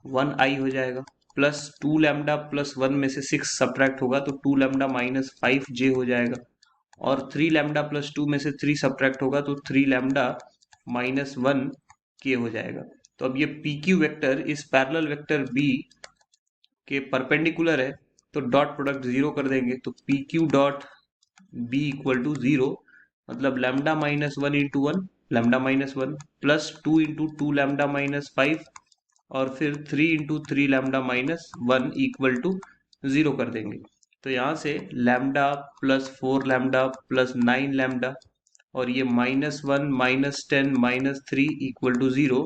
S2: 1i हो जाएगा, प्लस 2 लैम्डा प्लस 1 में से 6 सब्ट्रैक्ट होगा तो 2 लैम्डा माइनस 5j हो जाएगा, और 3 लैम्डा प्लस 2 में से 3 सब्ट्रैक्ट होगा तो 3 लैम्डा माइनस 1 के हो जाएगा। तो अब ये PQ वेक्टर इस पैरेलल वेक्टर B के परपेंडिकुलर है, तो डॉट प्रोडक्ट 0 कर देंगे, तो PQ dot B equal to 0, मतलब lambda minus 1 into 1 lambda minus 1 plus 2 into 2 lambda minus 5, और फिर 3 into 3 lambda minus 1 equal to 0 कर देंगे। तो यहाँ से lambda plus 4 lambda plus 9 lambda, और ये -1 -10 -3 इक्वल टू 0,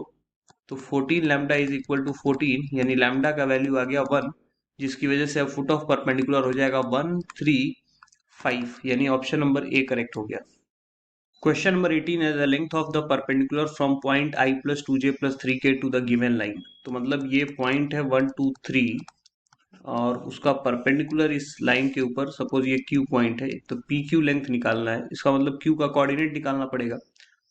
S2: तो 14 लैम्डा इज इक्वल टू 14, यानी लैम्डा का वैल्यू आ गया 1, जिसकी वजह से अब फुट ऑफ परपेंडिकुलर हो जाएगा 1 3 5, यानी ऑप्शन नंबर ए करेक्ट हो गया। क्वेश्चन नंबर 18 है, the length of the perpendicular from point i plus 2j plus 3k to the given line. तो मतलब ये पॉइंट है 1 2 3, और उसका परपेंडिकुलर इस लाइन के ऊपर, सपोज ये q पॉइंट है, तो PQ लेंथ निकालना है, इसका मतलब q का कोऑर्डिनेट निकालना पड़ेगा।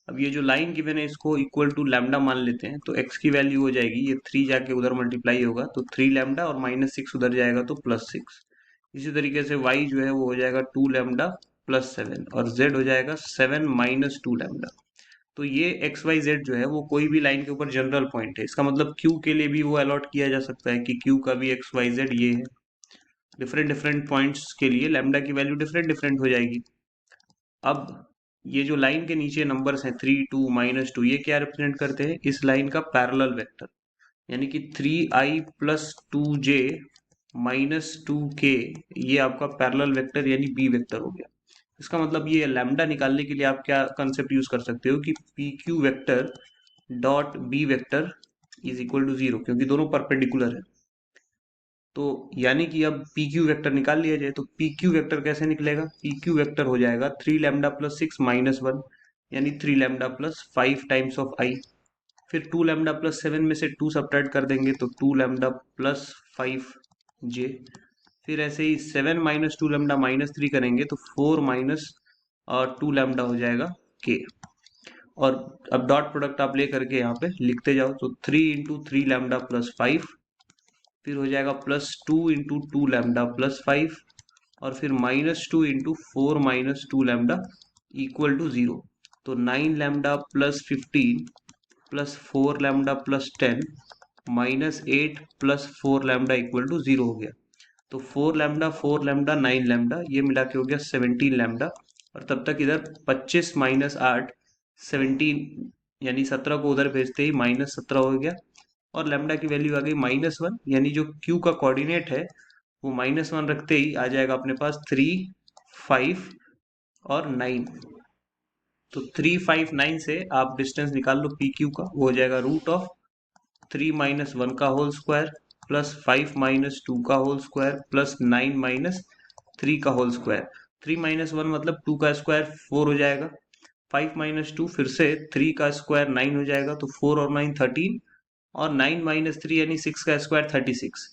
S2: अब ये जो लाइन गिवन है इसको इक्वल टू लैम्डा मान लेते हैं, तो x की वैल्यू हो जाएगी, ये 3 जाके उधर मल्टीप्लाई होगा तो 3 लैम्डा, और -6 उधर जाएगा तो +6। इसी तरीके से y जो है वो हो जाएगा 2 लैम्डा प्लस 7, और z हो जाएगा 7 माइनस 2 लैम्डा। तो ये XYZ जो है वो कोई भी लाइन के ऊपर जनरल पॉइंट है, इसका मतलब Q के लिए भी वो अलॉट किया जा सकता है कि Q का भी XYZ ये है। डिफरेंट डिफरेंट पॉइंट्स के लिए लैम्डा की वैल्यू डिफरेंट डिफरेंट हो जाएगी। अब ये जो लाइन के नीचे नंबर्स हैं 3 2 -2, ये क्या रिप्रेजेंट करते हैं, इस लाइन का पैरेलल वेक्टर, यानी कि 3i plus 2j minus 2k, ये आपका पैरेलल वेक्टर यानी B वेक्टर हो गया। इसका मतलब ये लैम्डा निकालने के लिए आप क्या कंसेप्ट यूज कर सकते हो कि PQ vector dot B vector is equal to 0, क्योंकि दोनों परपेंडिकुलर है। तो यानी कि अब PQ वेक्टर निकाल लिया जाए, तो PQ वेक्टर कैसे निकलेगा, PQ वेक्टर हो जाएगा 3 लैम्डा प्लस 6 -1, यानी 3 lambda plus 5 times of i। फिर 2 लैम्डा प्लस 7 में से 2 सब्ट्रैक्ट कर देंगे तो 2 लैम्डा प्लस 5 जे। फिर ऐसे ही 7 माइनस 2 लैम्डा माइनस 3 करेंगे तो 4 माइनस 2 लैम्डा हो जाएगा के। और अब डॉट प्रोडक्ट आप ले करके यहाँ पे लिखते जाओ तो 3 इंटू 3 लैम्डा प्लस 5, फिर हो जाएगा प्लस 2 इंटू 2 लैम्डा प्लस 5, और फिर minus 2 into 4 minus 2 lambda equal to 0। तो 9 lambda plus 15 plus 4 lambda plus 10 minus 8 plus 4 lambda equal to 0 हो गया। तो 4 लैम्डा 9 लैम्डा ये मिला के हो गया 17 लैम्डा। और तब तक इधर 25 माइनस 8 17, यानी 17 को उधर भेजते ही माइनस 17 हो गया। और लैम्डा की वैल्यू आ गई -1, यानी जो क्यू का कोऑर्डिनेट है वो -1 रखते ही आ जाएगा अपने पास 3, 5 और 9। तो 3, 5, 9 से आप डिस्टेंस निकाल लो पी क्यू का, वो हो जाएगा रूट ऑफ 3 माइनस 1 का होल स्क्वायर प्लस 5 माइनस 2 का होल स्क्वायर प्लस 9 माइनस 3 का होल स्क्वायर। 3 माइनस 1 मतलब 2 का स्क्वायर 4 हो जाएगा, 5 माइनस 2 फिर से 3 का स्क्वायर 9 हो जाएगा, तो 4 और 9 13, और 9 माइनस 3 यानी 6 का स्क्वायर 36।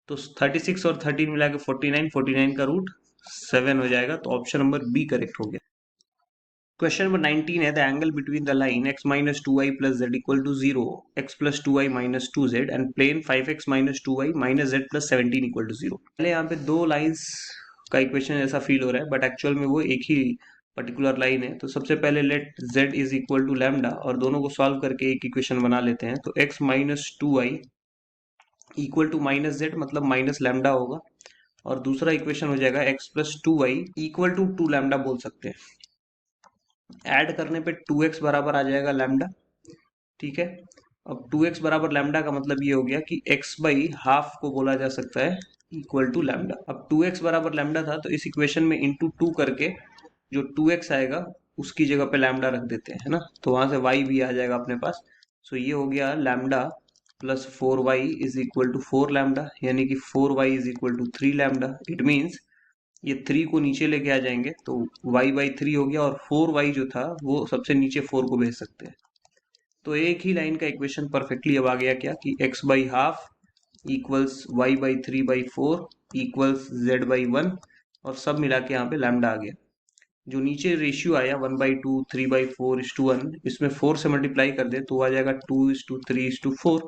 S2: तो 36 और 13 मिला के 49, 49 का रूट 7 हो जाएगा। तो ऑप्शन नंबर बी करेक्ट हो गया। क्वेश्चन नंबर 19 है the angle between the line x minus 2y plus Z equal to 0, x plus 2y minus 2z and plane 5x minus 2y minus z plus 17 equal to 0। पहले यहाँ पे दो lines का equation ऐसा feel हो रहा है, बट एक्चुअल में वो एक ही पर्टिकुलर लाइन है। तो सबसे पहले let z is equal to lambda, और दोनों को सॉल्व करके एक इक्वेशन बना लेते हैं। तो x minus 2y equal to minus z मतलब माइनस लैम्डा होगा, और दूसरा इक्वेशन हो जाएगा x plus 2y equal to 2 lambda बोल सकते हैं। ऐड करने पे 2x बराबर आ जाएगा लैम्डा, ठीक है। अब 2x बराबर लैम्डा का मतलब ये हो गया कि x बाई हाफ को बोला जा सकता है इक्वल टू लैम्डा। अब 2x बराबर लैम्डा था तो इस इक्वेशन में इंटू 2 करके जो 2x आएगा उसकी जगह पे लैम्डा रख देते हैं, है ना। तो वहां से y भी आ जाएगा अपने पास। सो ये हो गया lambda plus 4y is equal to 4 lambda, यानी कि 4y is equal to 3 lambda. It means ये 3 को नीचे लेके आ जाएंगे तो y बाई 3 हो गया, और 4y जो था वो सबसे नीचे 4 को भेज सकते हैं। तो एक ही लाइन का इक्वेशन परफेक्टली अब आ गया क्या कि x by half equals y by 3 by 4 equals z by 1, और सब मिला के यहाँ पे लैम्डा आ गया। जो नीचे रेशियो आया 1/2 3/4:1, इसमें 4 से मल्टीप्लाई कर दे तो आ जाएगा 2:3:4।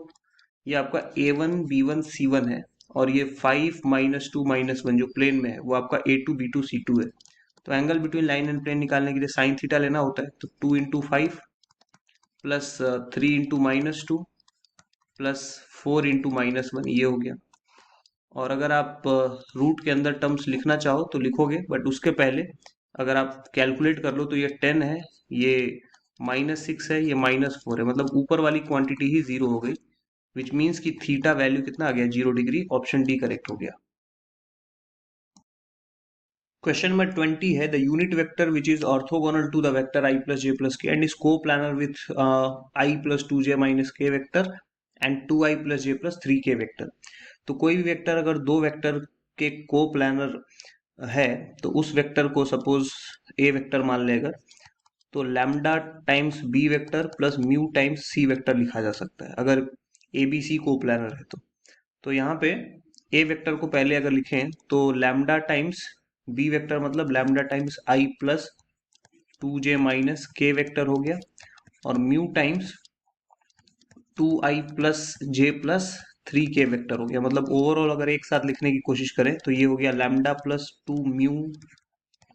S2: ये आपका A1 B1 C1 है, और ये 5 माइनस 2 माइनस 1 जो प्लेन में है वो आपका A2 B2 C2 है। तो angle between line and plane निकालने के लिए साइन थीटा लेना होता है। तो 2 into 5 plus 3 into minus 2 plus 4 into minus 1, ये हो गया। और अगर आप रूट के अंदर टर्म्स लिखना चाहो तो लिखोगे, बट उसके पहले अगर आप कैलकुलेट कर लो तो ये 10 है, ये -6 है, ये -4 है, मतलब ऊपर वाली क्वांटिटी ही 0 हो गई, विच मीन्स कि थीटा वैल्यू कितना आ गया 0 डिग्री। ऑप्शन डी करेक्ट हो गया। क्वेश्चन नंबर 20 है the unit vector which is orthogonal to the vector i plus J plus K and is coplanar with i plus 2j minus K vector and 2i plus J plus 3k vector. तो कोई भी vector अगर दो vector के को-प्लानर है तो उस vector को सपोज ए वेक्टर मान ले अगर, तो lambda times b vector plus mu times c vector लिखा जा सकता है अगर ए बी सी को प्लानर है। तो यहाँ पे ए वेक्टर को पहले अगर लिखें तो लैम्डा टाइम्स बी वेक्टर मतलब lambda times I plus 2j minus K vector हो गया, और mu times 2i plus J plus 3k vector हो गया। मतलब ओवरऑल अगर एक साथ लिखने की कोशिश करें तो ये हो गया लैम्डा प्लस 2 म्यू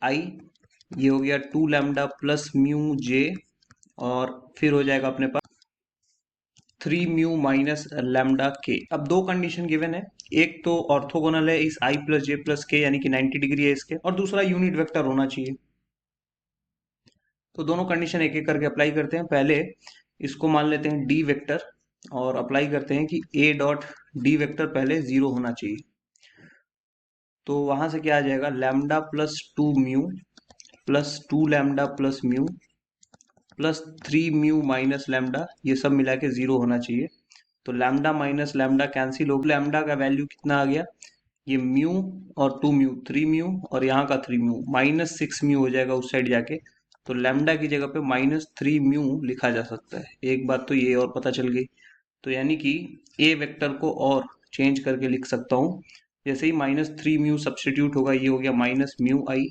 S2: आई, ये हो गया 2 लैम्डा प्लस म्यू जे, और फिर हो जाएगा अपने पास 3 म्यू माइनस लैम्डा के। अब दो कंडीशन गिवन है, एक तो ऑर्थोगोनल है इस i प्लस जे प्लस के यानी कि 90 डिग्री है इसके, और दूसरा यूनिट वेक्टर होना चाहिए। तो दोनों कंडीशन एक एक करके अप्लाई करते हैं। पहले इसको मान लेते हैं डी वेक्टर, और अप्लाई करते हैं कि a डॉट डी वेक्टर पहले 0 होना चाहिए। तो वहां से क्या आ जाएगा lambda plus 2 mu plus 2 lambda plus mu plus 3 mu minus lambda, ये सब मिला के 0 होना चाहिए। तो लैम्डा माइनस लैम्डा कैंसिल हो, लैम्डा का वैल्यू कितना आ गया, ये म्यू और 2 म्यू 3 म्यू, और यहाँ का 3 म्यू -6 म्यू हो जाएगा उस साइड जाके। तो लैम्डा की जगह पे -3 म्यू लिखा जा सकता है। एक बात तो ये और पता चल गई। तो यानी कि ए वेक्टर को और चेंज करके लिख सकता हूँ। जैसे ही -3 म्यू सब्सटीट्यूट होगा, ये हो गया -म्यू आई।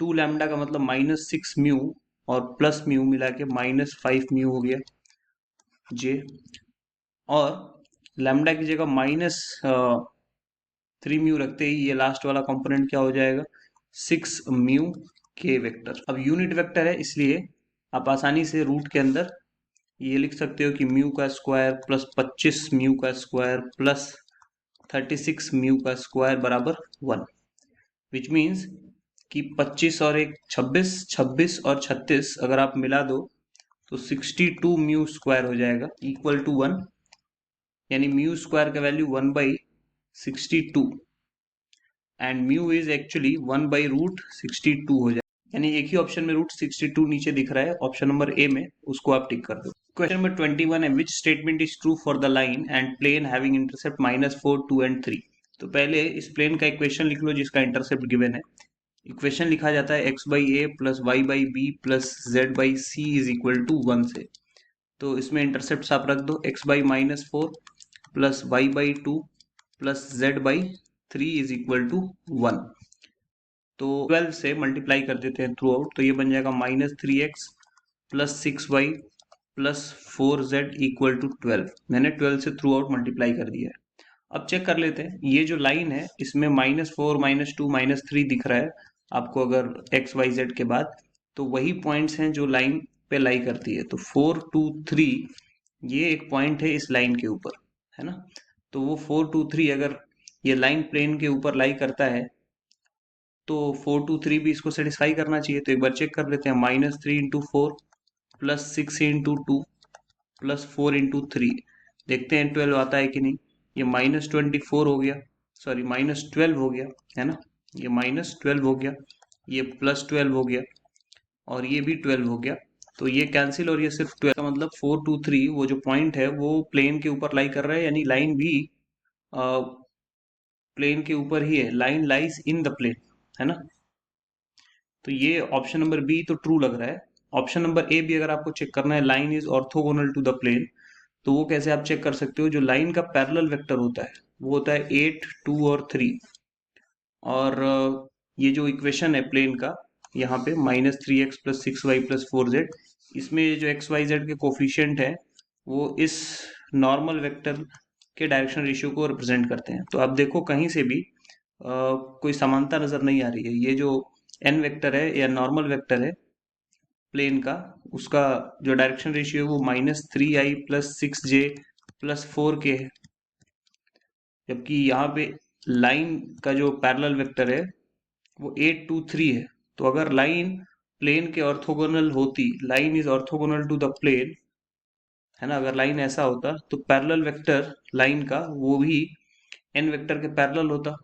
S2: 2 लैम्डा का मतलब -6 म्यू और प्लस म्यू मिला के -5 म्यू हो गया जे। और लैम्डा की जगह -3 म्यू रखते ही ये लास्ट वाला कंपोनेंट क्या हो जाएगा, 6 म्यू के वेक्टर। अब यूनिट वेक्टर है, इसलिए आप आसानी से रूट के अंदर ये लिख सकते हो कि म्यू का स्क्वायर प्लस 25 म्यू का स्क्वायर प्लस 36 म्यू का स्क्वायर बराबर 1। विच मीन्स कि 25 और एक 26, 26 और 36 अगर आप मिला दो तो 62 म्यू स्क्वायर हो जाएगा इक्वल टू 1। यानी म्यू स्क्वायर का value 1/62 and mu is actually 1/√62 हो जाएगा। यानी एक ही ऑप्शन में √62 नीचे दिख रहा है, ऑप्शन नंबर ए में, उसको आप टिक कर दो। क्वेश्चन नंबर 21 है, which statement is true for the line and plane having intercept -4, 2 and 3। तो पहले इस प्लेन का इक्वेशन लिख लो जिसका इंटरसेप्ट गिवन है। इक्वेशन लिखा जाता है x/a plus y/b plus z/c is equal to 1 से। तो इसमें इंटरसेप्ट आप रख दो, x/-4 plus y/2 plus z/3 is equal to 1। तो 12 से मल्टीप्लाई कर देते हैं थ्रू आउट, तो ये बन जाएगा -3x plus 6y plus 4z equal to 12। मैंने 12 से थ्रू आउट मल्टीप्लाई कर दिया है। अब चेक कर लेते हैं, ये जो लाइन है इसमें -4, -2, -3 दिख रहा है आपको अगर x y z के बाद, तो वही पॉइंट्स हैं जो लाइन पे लाई करती है। तो 4, 2, 3 ये एक पॉइंट है इस लाइन के ऊपर, है ना। तो वो 4, 2, 3 अगर ये लाइन प्लेन के ऊपर लाई करता है तो 4, 2, 3 भी इसको सेटिस्फाई करना चाहिए। तो एक बार चेक कर लेते हैं, -3 into 4 plus 6 into 2 plus 4 into 3, देखते हैं 12 आता है कि नहीं। ये -24 हो गया, सॉरी -12 हो गया, है ना। ये -12 हो गया, ये +12 हो गया और ये भी 12 हो गया। तो ये कैंसिल और ये सिर्फ 12 का मतलब 4, 2, 3 वो जो पॉइंट है वो प्लेन के ऊपर लाई कर रहा है, यानी लाइन भी प्लेन के ऊपर ही है। Line lies in the plane, है ना। तो ये ऑप्शन नंबर बी तो ट्रू लग रहा है। ऑप्शन नंबर ए भी अगर आपको चेक करना है, line is orthogonal to the plane, तो वो कैसे आप चेक कर सकते हो, जो लाइन का पैरेलल वेक्टर होता है वो होता है 8, 2 और 3। और ये जो इक्वेशन है प्लेन का यहाँ पे -3x plus 6y plus 4z, इसमें जो एक्स वाई जेड के कोफिशियंट है वो इस नॉर्मल वेक्टर के डायरेक्शन रेशियो को रिप्रेजेंट करते हैं। तो आप देखो कहीं से भी कोई समानता नजर नहीं आ रही है। ये जो n वेक्टर है या नॉर्मल वेक्टर है प्लेन का, उसका जो डायरेक्शन रेशियो है वो -3i plus 6j plus 4k है, जबकि यहाँ पे लाइन का जो पैरेलल वेक्टर है वो 8, 2, 3 है। तो अगर लाइन प्लेन के ऑर्थोगोनल होती, line is orthogonal to the plane, है ना, अगर लाइन ऐसा होता तो पैरेलल वेक्टर लाइन का वो भी n वेक्टर के पैरेलल होता।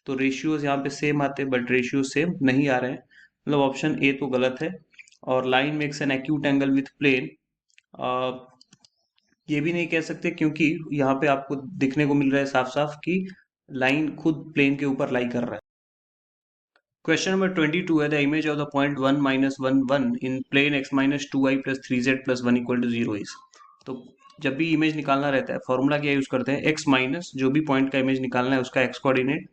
S2: तो रेशियोज यहाँ पे सेम आते, बट रेशियो सेम नहीं आ रहे हैं, मतलब ऑप्शन ए तो गलत है। और line makes an acute angle with plane, ये भी नहीं कह सकते क्योंकि यहाँ पे आपको दिखने को मिल रहा है साफ साफ कि लाइन खुद प्लेन के ऊपर लाई कर रहा है। क्वेश्चन नंबर 22 है, the image of the point 1, -1, 1 in plane x-2y plus 3z plus 1 equal to 0 is. तो जब भी इमेज निकालना रहता है फॉर्मूला क्या यूज करते हैं, x माइनस जो भी पॉइंट का इमेज निकालना है उसका x कोऑर्डिनेट,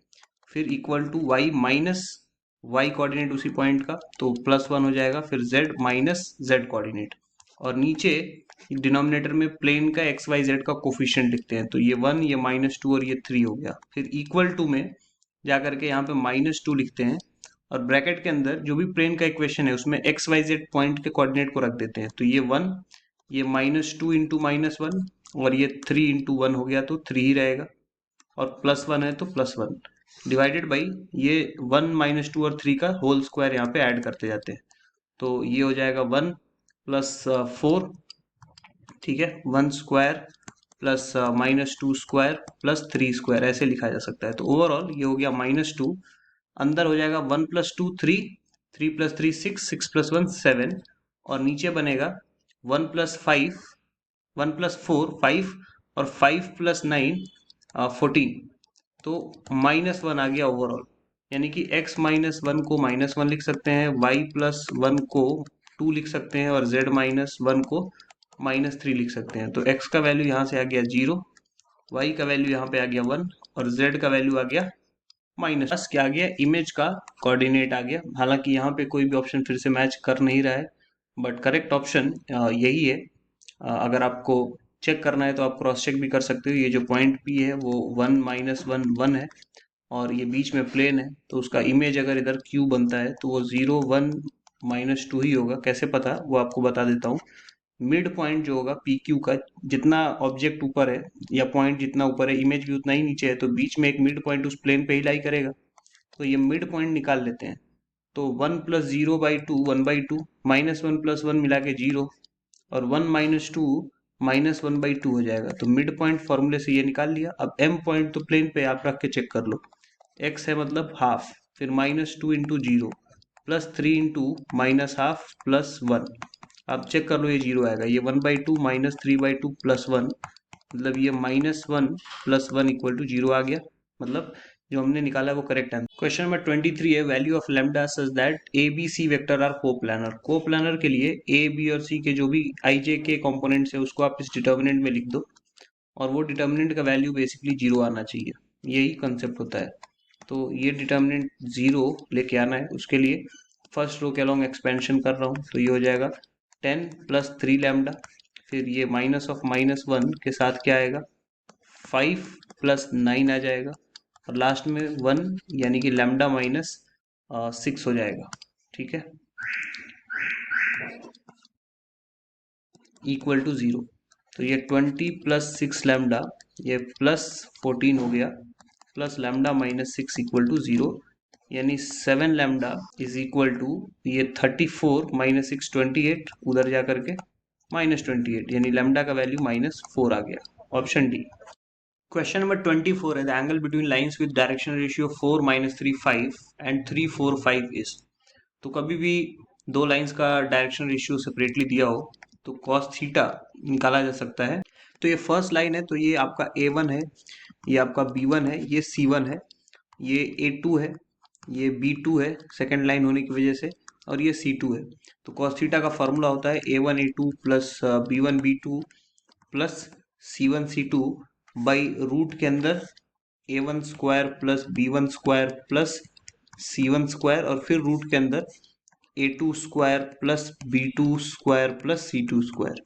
S2: फिर equal to y minus y coordinate उसी पॉइंट का, तो +1 हो जाएगा, फिर z माइनस z कोऑर्डिनेट, और नीचे डिनोमिनेटर में प्लेन का एक्स वाई जेड का कोफिशिएंट लिखते हैं। तो ये 1, ये -2 और ये 3 हो गया। फिर इक्वल टू में जाकर के यहाँ पे -2 लिखते हैं और ब्रैकेट के अंदर जो भी प्लेन का इक्वेशन है उसमें एक्स वाई जेड पॉइंट के कोऑर्डिनेट को रख देते हैं। तो ये 1, ये -2 इंटू -1 और ये 3 इंटू 1 हो गया, तो 3 ही रहेगा, और +1 है तो +1 डिवाइडेड बाई ये 1, -2 और 3 का होल स्क्वायर यहाँ पे ऐड करते जाते हैं। तो ये हो जाएगा 1 + 4, ठीक है, 1 square plus -2 square plus 3 square, ऐसे लिखा जा सकता है। तो ओवरऑल ये हो गया -2, अंदर हो जाएगा 1 + 2 3, 3 + 3 6, 6 + 1 7, और नीचे बनेगा 1 + 5, 1 + 4 5 और 5 + 9 14, तो -1 आ गया ओवरऑल। यानी कि x माइनस वन को -1 लिख सकते हैं, y प्लस वन को 2 लिख सकते हैं और z माइनस वन को -3 लिख सकते हैं। तो x का वैल्यू यहाँ से आ गया 0, y का वैल्यू यहाँ पे आ गया 1 और z का वैल्यू आ गया माइनस। क्या आ गया? इमेज का कोऑर्डिनेट आ गया। हालांकि यहाँ पे कोई भी ऑप्शन फिर से मैच कर नहीं रहा है, बट करेक्ट ऑप्शन यही है। अगर आपको चेक करना है तो आप क्रॉस चेक भी कर सकते हो। ये जो पॉइंट P है वो 1 -1 1 है और ये बीच में प्लेन है, तो उसका इमेज अगर इधर Q बनता है तो वो 0 1 -2 ही होगा। कैसे पता, वो आपको बता देता हूँ। मिड पॉइंट जो होगा पी क्यू का, जितना ऑब्जेक्ट ऊपर है या पॉइंट जितना ऊपर है, इमेज भी उतना ही नीचे है, तो बीच में एक मिड पॉइंट उस प्लेन पे ही लाई करेगा। तो ये मिड पॉइंट निकाल लेते हैं। तो 1 प्लस 0/2 1/2, -1 प्लस 1 मिला के 0 और 1 -2 -1/2 हो जाएगा। तो मिड पॉइंट फॉर्मूले से ये निकाल लिया। अब एम पॉइंट तो प्लेन पे आप रख के चेक कर लो। एक्स है मतलब हाफ, फिर -2 into 0 plus 3 into -half plus 1। आप चेक कर लो, ये 0 आएगा। ये 1/2 -3/2 प्लस 1, मतलब ये -1 प्लस 1 इक्वल टू 0 आ गया। मतलब जो हमने निकाला वो करेक्ट आंसर। क्वेश्चन नंबर 23 है, value of lambda such that a B c vector are coplanar. Coplanar के लिए ए बी और सी के जो भी आई जे के कॉम्पोनेंट्स है उसको आप इस डिटर्मिनेंट में लिख दो और वो डिटर्मिनेंट का वैल्यू बेसिकली 0 आना चाहिए। यही कंसेप्ट होता है। तो ये डिटर्मिनेंट 0 लेके आना है, उसके लिए फर्स्ट रो के अलॉन्ग एक्सपेंशन कर रहा हूँ। तो ये हो जाएगा 10 प्लस 3 लैम्डा, फिर ये माइनस ऑफ -1 के साथ क्या आएगा 5 प्लस 9 आ जाएगा और लास्ट में 1 यानी कि लैम्डा माइनस 6 हो जाएगा। ठीक है, इक्वल टू 0। तो ये 20 प्लस 6 लैम्डा, ये प्लस 14 हो गया, प्लस लैम्डा -6 इक्वल टू 0, यानी 7 लैम्डा इज इक्वल टू ये 34 -6 28, उधर जा करके -28, यानी लैम्डा का वैल्यू -4 आ गया। Option D. क्वेश्चन नंबर 24 है, the angle between lines with direction ratio 4 -3 5 and 3 4 5 is. तो कभी भी दो लाइंस का डायरेक्शन रेशियो सेपरेटली दिया हो तो कॉस थीटा निकाला जा सकता है। तो ये फर्स्ट लाइन है, तो ये आपका A1 है, ये आपका B1 है, ये C1 है, ये A2 है, ये B2 है सेकेंड लाइन होने की वजह से, और ये C2 है। तो कॉस थीटा का फॉर्मूला होता है A1 A2 plus B1 B2 plus C1 C2 by root के अंदर A1 square plus B1 square plus C1 square और फिर रूट के अंदर A2 square plus B2 square plus C2 square.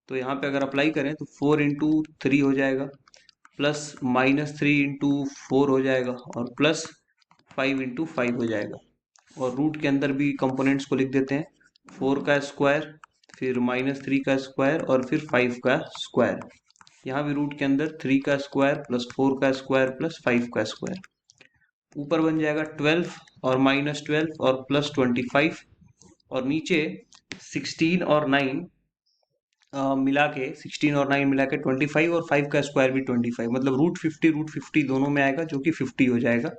S2: तो यहाँ पे अगर अप्लाई करें तो 4 इंटू 3 हो जाएगा, प्लस -3 इंटू 4 हो जाएगा और प्लस 5 इंटू 5 हो जाएगा। और रूट के अंदर भी कंपोनेंट्स को लिख देते हैं, 4 का स्क्वायर, फिर -3 का स्क्वायर और फिर 5 का स्क्वायर। यहाँ भी रूट के अंदर 3 का स्क्वायर प्लस 4 का स्क्वायर प्लस 5 का स्क्वायर। ऊपर बन जाएगा 12 और -12 और प्लस 25 और नीचे 16 और 9 मिला के 16 और 9 मिला के 25 और 5 का स्क्वायर भी 25, मतलब रूट 50 दोनों में आएगा जो कि 50 हो जाएगा।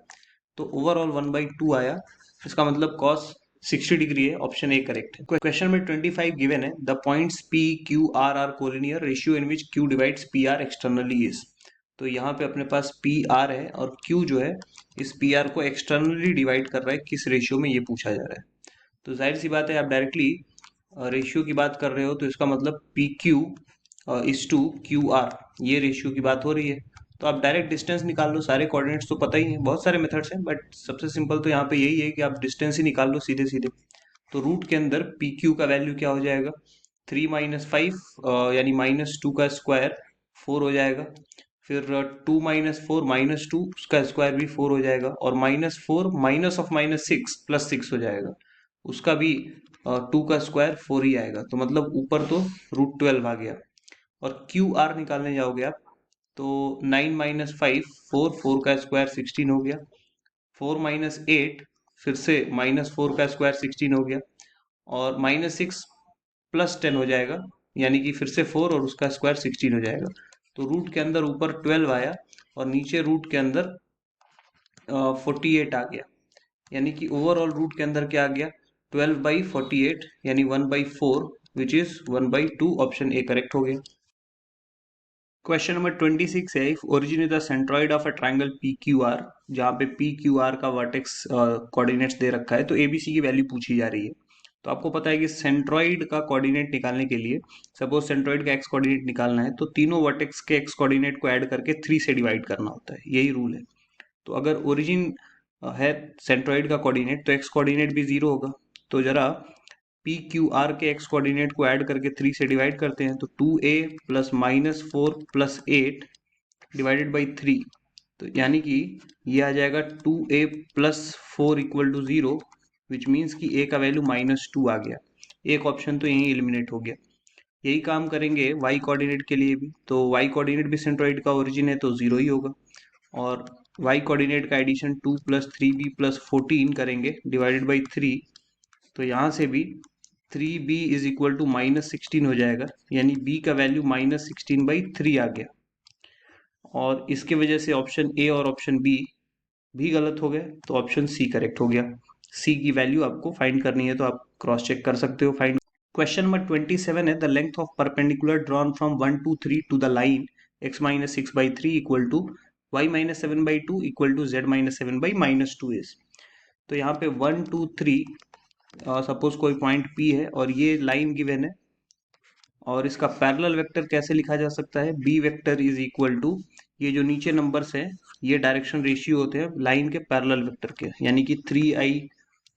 S2: तो ओवरऑल 1/2 आया, इसका मतलब कॉस 60 डिग्री है। ऑप्शन ए करेक्ट है। क्वेश्चन में 25 गिवन है, the points P Q R are collinear, ratio in which Q divides PR externally is. तो यहाँ पे अपने पास PR है और Q जो है इस PR को एक्सटर्नली डिवाइड कर रहा है, किस रेशियो में ये पूछा जा रहा है। तो जाहिर सी बात है, आप डायरेक्टली रेशियो की बात कर रहे हो तो इसका मतलब PQ इज टू QR, ये रेशियो की बात हो रही है। तो आप डायरेक्ट डिस्टेंस निकाल लो, सारे कोऑर्डिनेट्स तो पता ही है, बहुत सारे मेथड्स हैं बट सबसे सिंपल तो यहाँ पे यही है कि आप डिस्टेंस ही निकाल लो सीधे सीधे। तो रूट के अंदर PQ का वैल्यू क्या हो जाएगा 3 - 5 यानी -2 का स्क्वायर 4 हो जाएगा, फिर 2 - 4 -2 उसका स्क्वायर भी 4 हो जाएगा और -4 माइनस ऑफ -6 प्लस 6 हो जाएगा, उसका भी 2 का स्क्वायर 4 ही आएगा। तो मतलब ऊपर तो √12 आ गया। और QR निकालने जाओगे आप तो 9 - 5 4 4 का स्क्वायर 16 हो गया, 4 - 8 फिर से -4 का स्क्वायर 16 हो गया और -6 प्लस 10 हो जाएगा, यानी कि फिर से 4 और उसका स्क्वायर 16 हो जाएगा। तो रूट के अंदर ऊपर 12 आया और नीचे रूट के अंदर 48 आ गया, यानी कि ओवरऑल रूट के अंदर क्या आ गया 12/48 यानी 1/4 which is 1/2। Option A correct हो गया। क्वेश्चन नंबर 26 है, if origin is the centroid of a triangle P Q R, जहाँ पे पी क्यू आर का वर्टेक्स कोऑर्डिनेट्स दे रखा है, तो एबीसी की वैल्यू पूछी जा रही है। तो आपको पता है कि सेंट्रॉइड का कोऑर्डिनेट निकालने के लिए, सपोज सेंट्रॉइड का एक्स कोऑर्डिनेट निकालना है, तो तीनों वर्टेक्स के एक्स कोऑर्डिनेट को ऐड करके 3 से डिवाइड करना होता है, यही रूल है। तो अगर ओरिजिन है सेंट्रॉइड का कोऑर्डिनेट, तो एक्स कोऑर्डिनेट भी 0 होगा। तो जरा पी क्यू आर के एक्स कोऑर्डिनेट को ऐड करके 3 से डिवाइड करते हैं, तो 2a plus -4 plus 8 divided by 3, तो यानी कि ये आ जाएगा 2a plus 4 equal to 0, which means कि a का वैल्यू -2 आ गया। एक ऑप्शन तो यहीं एलिमिनेट हो गया। यही काम करेंगे y कोऑर्डिनेट के लिए भी, तो y कोऑर्डिनेट भी सेंट्रॉइड का ओरिजिन है तो 0 ही होगा। और y कोऑर्डिनेट का एडिशन 2 प्लस 3b प्लस 14 करेंगे डिवाइडेड बाई 3, तो यहाँ से भी 3b इज इक्वल टू -16 हो जाएगा, यानी b का वैल्यू -16/3 आ गया। और इसके वजह से ऑप्शन ए और ऑप्शन बी भी गलत हो गए, तो ऑप्शन सी करेक्ट हो गया। सी की वैल्यू आपको फाइंड करनी है, तो आप क्रॉस चेक कर सकते हो फाइंड। क्वेश्चन नंबर 27 है, the length of perpendicular drawn from 1 to 3 to the line x - 6/3 equal to y - 7/2 equal to z - 7/-2 is. तो यहाँ पे 1 2 3 सपोज कोई पॉइंट P है और ये लाइन गिवन है, और इसका पैरेलल वेक्टर कैसे लिखा जा सकता है, b vector is equal to, ये जो नीचे नंबर्स हैं ये डायरेक्शन रेशियो होते हैं लाइन के पैरेलल वेक्टर के, यानी कि 3i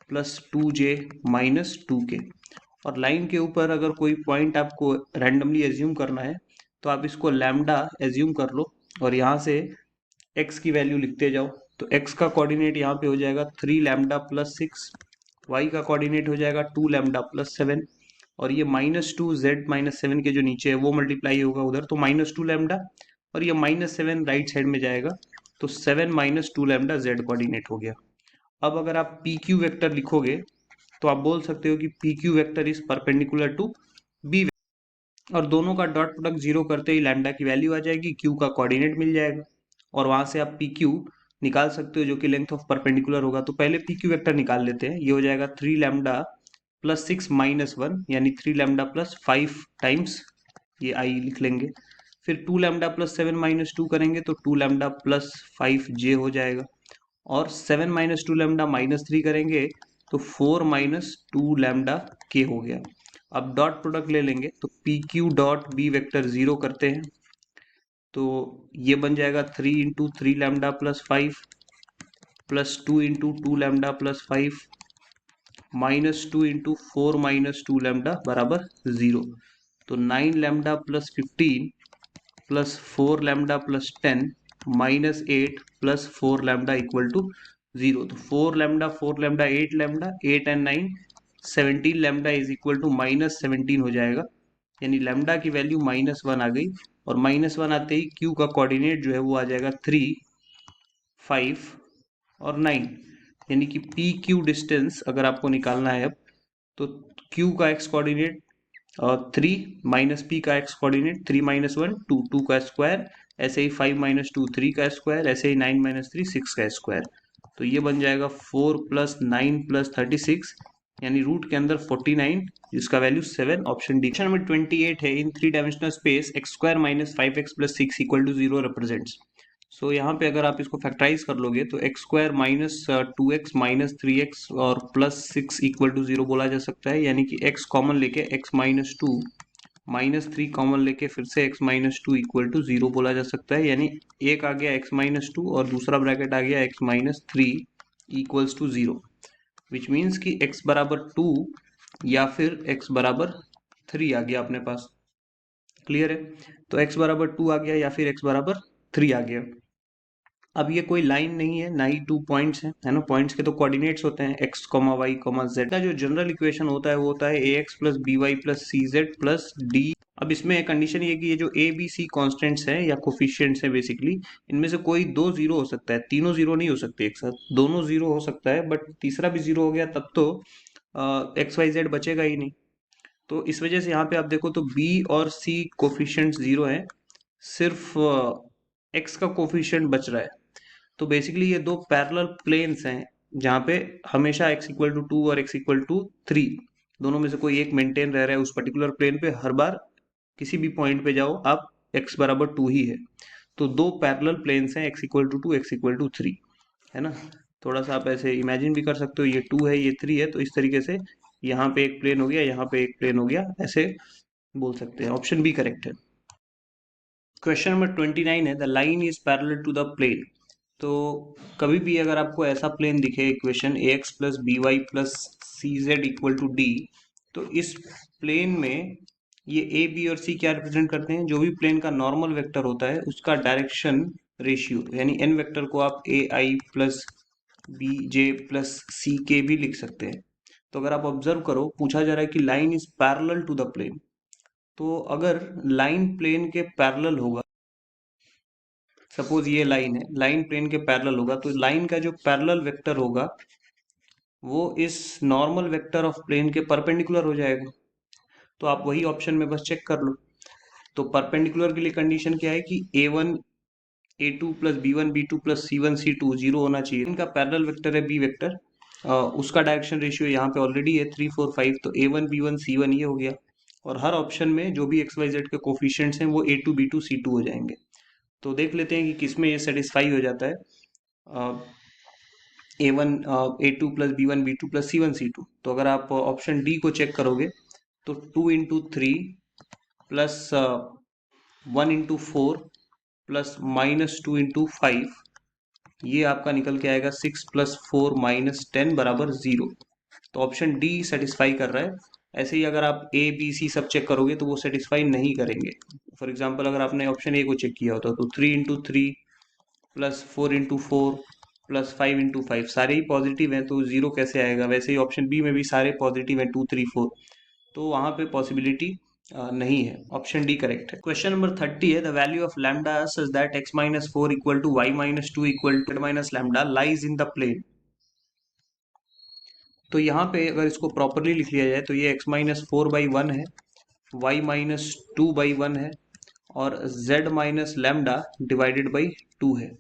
S2: plus 2j minus 2k। और लाइन के ऊपर अगर कोई पॉइंट आपको रैंडमली एज्यूम करना है, तो आप इसको लैम्डा एज्यूम कर लो और यहाँ से x की वैल्यू लिखते जाओ। तो x का कोऑर्डिनेट यहाँ पे हो जाएगा 3 लैम्डा प्लस 6, y का कोऑर्डिनेट हो जाएगा 2 लैम्डा प्लस 7, और ये -2 z -7 के जो नीचे है वो मल्टीप्लाई होगा उधर, तो -2 लैम्डा, और ये -7 राइट साइड में जाएगा, तो 7 -2 लैम्डा z कोऑर्डिनेट हो गया। अब अगर आप पी क्यू वेक्टर लिखोगे, तो आप बोल सकते हो कि P Q vector is perpendicular to b, और दोनों का डॉट प्रोडक्ट 0 करते ही लैम्डा की वैल्यू आ जाएगी, क्यू का कोऑर्डिनेट मिल जाएगा, और वहां से आप पी क्यू निकाल सकते हो जो कि लेंथ ऑफ परपेंडिकुलर होगा। तो पहले पी क्यू वेक्टर निकाल लेते हैं, ये हो जाएगा 3 लैम्डा प्लस 6 माइनस 1, यानी 3 लैम्डा प्लस 5 टाइम्स ये आई लिख लेंगे। फिर 2 लैम्डा प्लस 7 माइनस 2 करेंगे तो 2 लैम्डा प्लस 5 जे हो जाएगा, और 7 माइनस 2 लैम्डा माइनस 3 करेंगे तो 4 माइनस 2 लैम्डा के हो गया। अब डॉट प्रोडक्ट ले लेंगे, तो P Q dot b vector 0 करते हैं, तो ये बन जाएगा 3 into 3 lambda plus 5 plus 2 into 2 lambda plus 5 -2 into 4 -2 lambda बराबर 0। तो 9 lambda plus 15 plus 4 lambda plus 10 -8 plus 4 lambda equal to 0। तो 4 lambda 8 lambda 8 and 9 17 lambda is equal to -17 हो जाएगा, यानी लैम्डा की वैल्यू -1 आ गई, और -1 आते ही क्यू का कोऑर्डिनेट जो है वो आ जाएगा 3 5 और 9, यानी कि पी क्यू डिस्टेंस अगर आपको निकालना है अब, तो क्यू का एक्स कोऑर्डिनेट 3 माइनस पी का एक्स कोऑर्डिनेट 3 - 1 2 2 का स्क्वायर, ऐसे ही 5 - 2 3 का स्क्वायर, ऐसे ही 9 - 3 6 का स्क्वायर। तो ये बन जाएगा 4 + 9 + 36, यानी रूट के अंदर 49, जिसका value 7, option D. Question number 28 है, in 3 dimensional space x² - 5x + 6 = 0 represents. So यहाँ पे अगर आप इसको फैक्टराइज कर लोगे, तो x² - 2x - 3x और +6 = 0 बोला जा सकता है, यानी कि x कॉमन लेके x - 2 -3 कॉमन लेके फिर से x - 2 = 0 बोला जा सकता है, यानी एक आ गया x - 2 और दूसरा ब्रैकेट आ गया x - 3 = 0, विच मीन्स कि x बराबर 2 या फिर x बराबर 3 आ गया अपने पास। क्लियर है? तो x बराबर 2 आ गया या फिर x बराबर 3 आ गया। अब ये कोई लाइन नहीं है, ना ही 2 पॉइंट्स हैं, है ना। पॉइंट्स के तो कोऑर्डिनेट्स होते हैं x, y, z का जो जनरल इक्वेशन होता है वो होता है ax + by + cz + d। अब इसमें कंडीशन ये कि ये जो a b c कॉन्स्टेंट्स हैं या कोफिशिएंट्स हैं बेसिकली, इनमें से कोई 2 0 हो सकता है, तीनों 0 नहीं हो सकते एक साथ, दोनों 0 हो सकता है, बट तीसरा भी 0 हो गया तब तो एक्स वाई जेड बचेगा ही नहीं। तो इस वजह से यहाँ पे आप देखो तो b और c कोफिशिएंट्स 0 हैं, सिर्फ x का कोफिशिएंट बच रहा है। तो बेसिकली ये दो पैरेलल प्लेन्स हैं जहाँ पे हमेशा x = 2 और x = 3, दोनों में से कोई एक मेंटेन रह रहा है उस पर्टिकुलर प्लेन पे। हर बार किसी भी पॉइंट पे जाओ आप x बराबर 2 ही है। तो दो पैरेलल प्लेन्स हैं x equal to 2, x equal to 3, है ना। थोड़ा सा आप ऐसे इमेजिन भी कर सकते हो, ये 2 है ये 3 है, तो इस तरीके से यहाँ पे एक प्लेन हो गया, यहाँ पे एक प्लेन हो गया, ऐसे बोल सकते हैं। ऑप्शन बी करेक्ट है। क्वेश्चन नंबर 29 है the line is parallel to the plane. तो कभी भी अगर आपको ऐसा प्लेन दिखे equation a x plus B Y plus c z equal to d, तो इस प्लेन में ये ए बी और सी क्या रिप्रेजेंट करते हैं, जो भी प्लेन का नॉर्मल वेक्टर होता है उसका डायरेक्शन रेशियो, यानी एन वेक्टर को आप ए I plus B J plus C के भी लिख सकते हैं। तो अगर आप ऑब्जर्व करो, पूछा जा रहा है कि line is parallel to the plane. तो अगर लाइन प्लेन के पैरेलल होगा, सपोज ये लाइन है, लाइन प्लेन के पैरेलल होगा, तो लाइन का जो पैरेलल वेक्टर होगा वो इस नॉर्मल वेक्टर ऑफ प्लेन के परपेंडिकुलर हो जाएगा। तो आप वही ऑप्शन में बस चेक कर लो। तो परपेंडिकुलर के लिए कंडीशन क्या है कि a1 a2 plus b1 b2 plus c1 c2 zero होना चाहिए। इनका पैरेलल वेक्टर है b वेक्टर, उसका डायरेक्शन रेशियो यहाँ पे ऑलरेडी है 3 4 5, तो a1 b1 c1 ये हो गया। और हर ऑप्शन में जो भी x y z के कोफिशिएंट्स हैं वो a2 b2 c2 हो जाएंगे। तो देख लेते हैं कि किसमें ये सेटिस्फाई हो जाता है। a1 a2 plus b1 b2 plus c1 c2। तो अगर आप ऑप्शन डी को चेक करोगे तो 2 into 3 plus 1 into 4 plus minus 2 into 5, ये आपका निकल के आएगा 6 प्लस 4 माइनस 10 बराबर 0। तो ऑप्शन डी सेटिस्फाई कर रहा है। ऐसे ही अगर आप ए बी सी सब चेक करोगे तो वो सेटिस्फाई नहीं करेंगे। फॉर एग्जाम्पल अगर आपने ऑप्शन ए को चेक किया होता तो 3 into 3 plus 4 into 4 plus 5 into 5 सारे ही पॉजिटिव हैं, तो जीरो कैसे आएगा। वैसे ही ऑप्शन बी में भी सारे पॉजिटिव हैं 2 3 4, तो वहां पे पॉसिबिलिटी नहीं है। ऑप्शन डी करेक्ट है। क्वेश्चन नंबर 30 है the value of lambda such that x minus 4 equal to y minus 2 equal to minus lambda lies in the plane. तो यहाँ पे अगर इसको प्रॉपरली लिख लिया जाए तो ये x माइनस 4 बाई 1 है, y माइनस 2 बाई 1 है और z minus lambda divided by 2 है।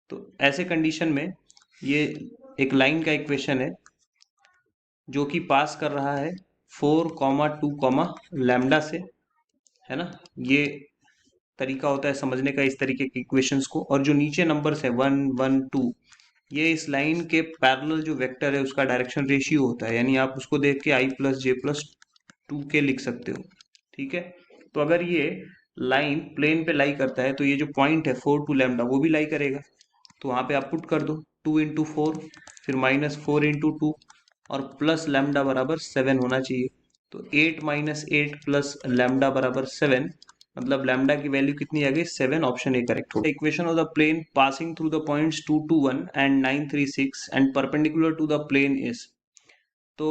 S2: तो ऐसे कंडीशन में ये एक लाइन का इक्वेशन है जो कि पास कर रहा है 4 2 लैम्डा से, है ना। ये तरीका होता है समझने का इस तरीके के इक्वेशंस को। और जो नीचे नंबर्स है 1 1 2, ये इस लाइन के पैरेलल जो वेक्टर है उसका डायरेक्शन रेशियो होता है, यानी आप उसको देख के i प्लस जे प्लस 2 के लिख सकते हो, ठीक है। तो अगर ये लाइन प्लेन पे लाई करता है तो ये जो पॉइंट है 4 2 लैम्डा वो भी लाई करेगा। तो वहां पे आप पुट कर दो 2 इंटू 4 फिर माइनस 4 इंटू 2 और प्लस लैम्डा बराबर 7 होना चाहिए। तो 8 माइनस 8 प्लस लैम्डा बराबर 7, मतलब लैम्डा की वैल्यू कितनी आ गई 7। ऑप्शन ए करेक्ट होगा। Equation of the plane passing through the points 2 2 1 and 9 3 6 and perpendicular to the plane is. तो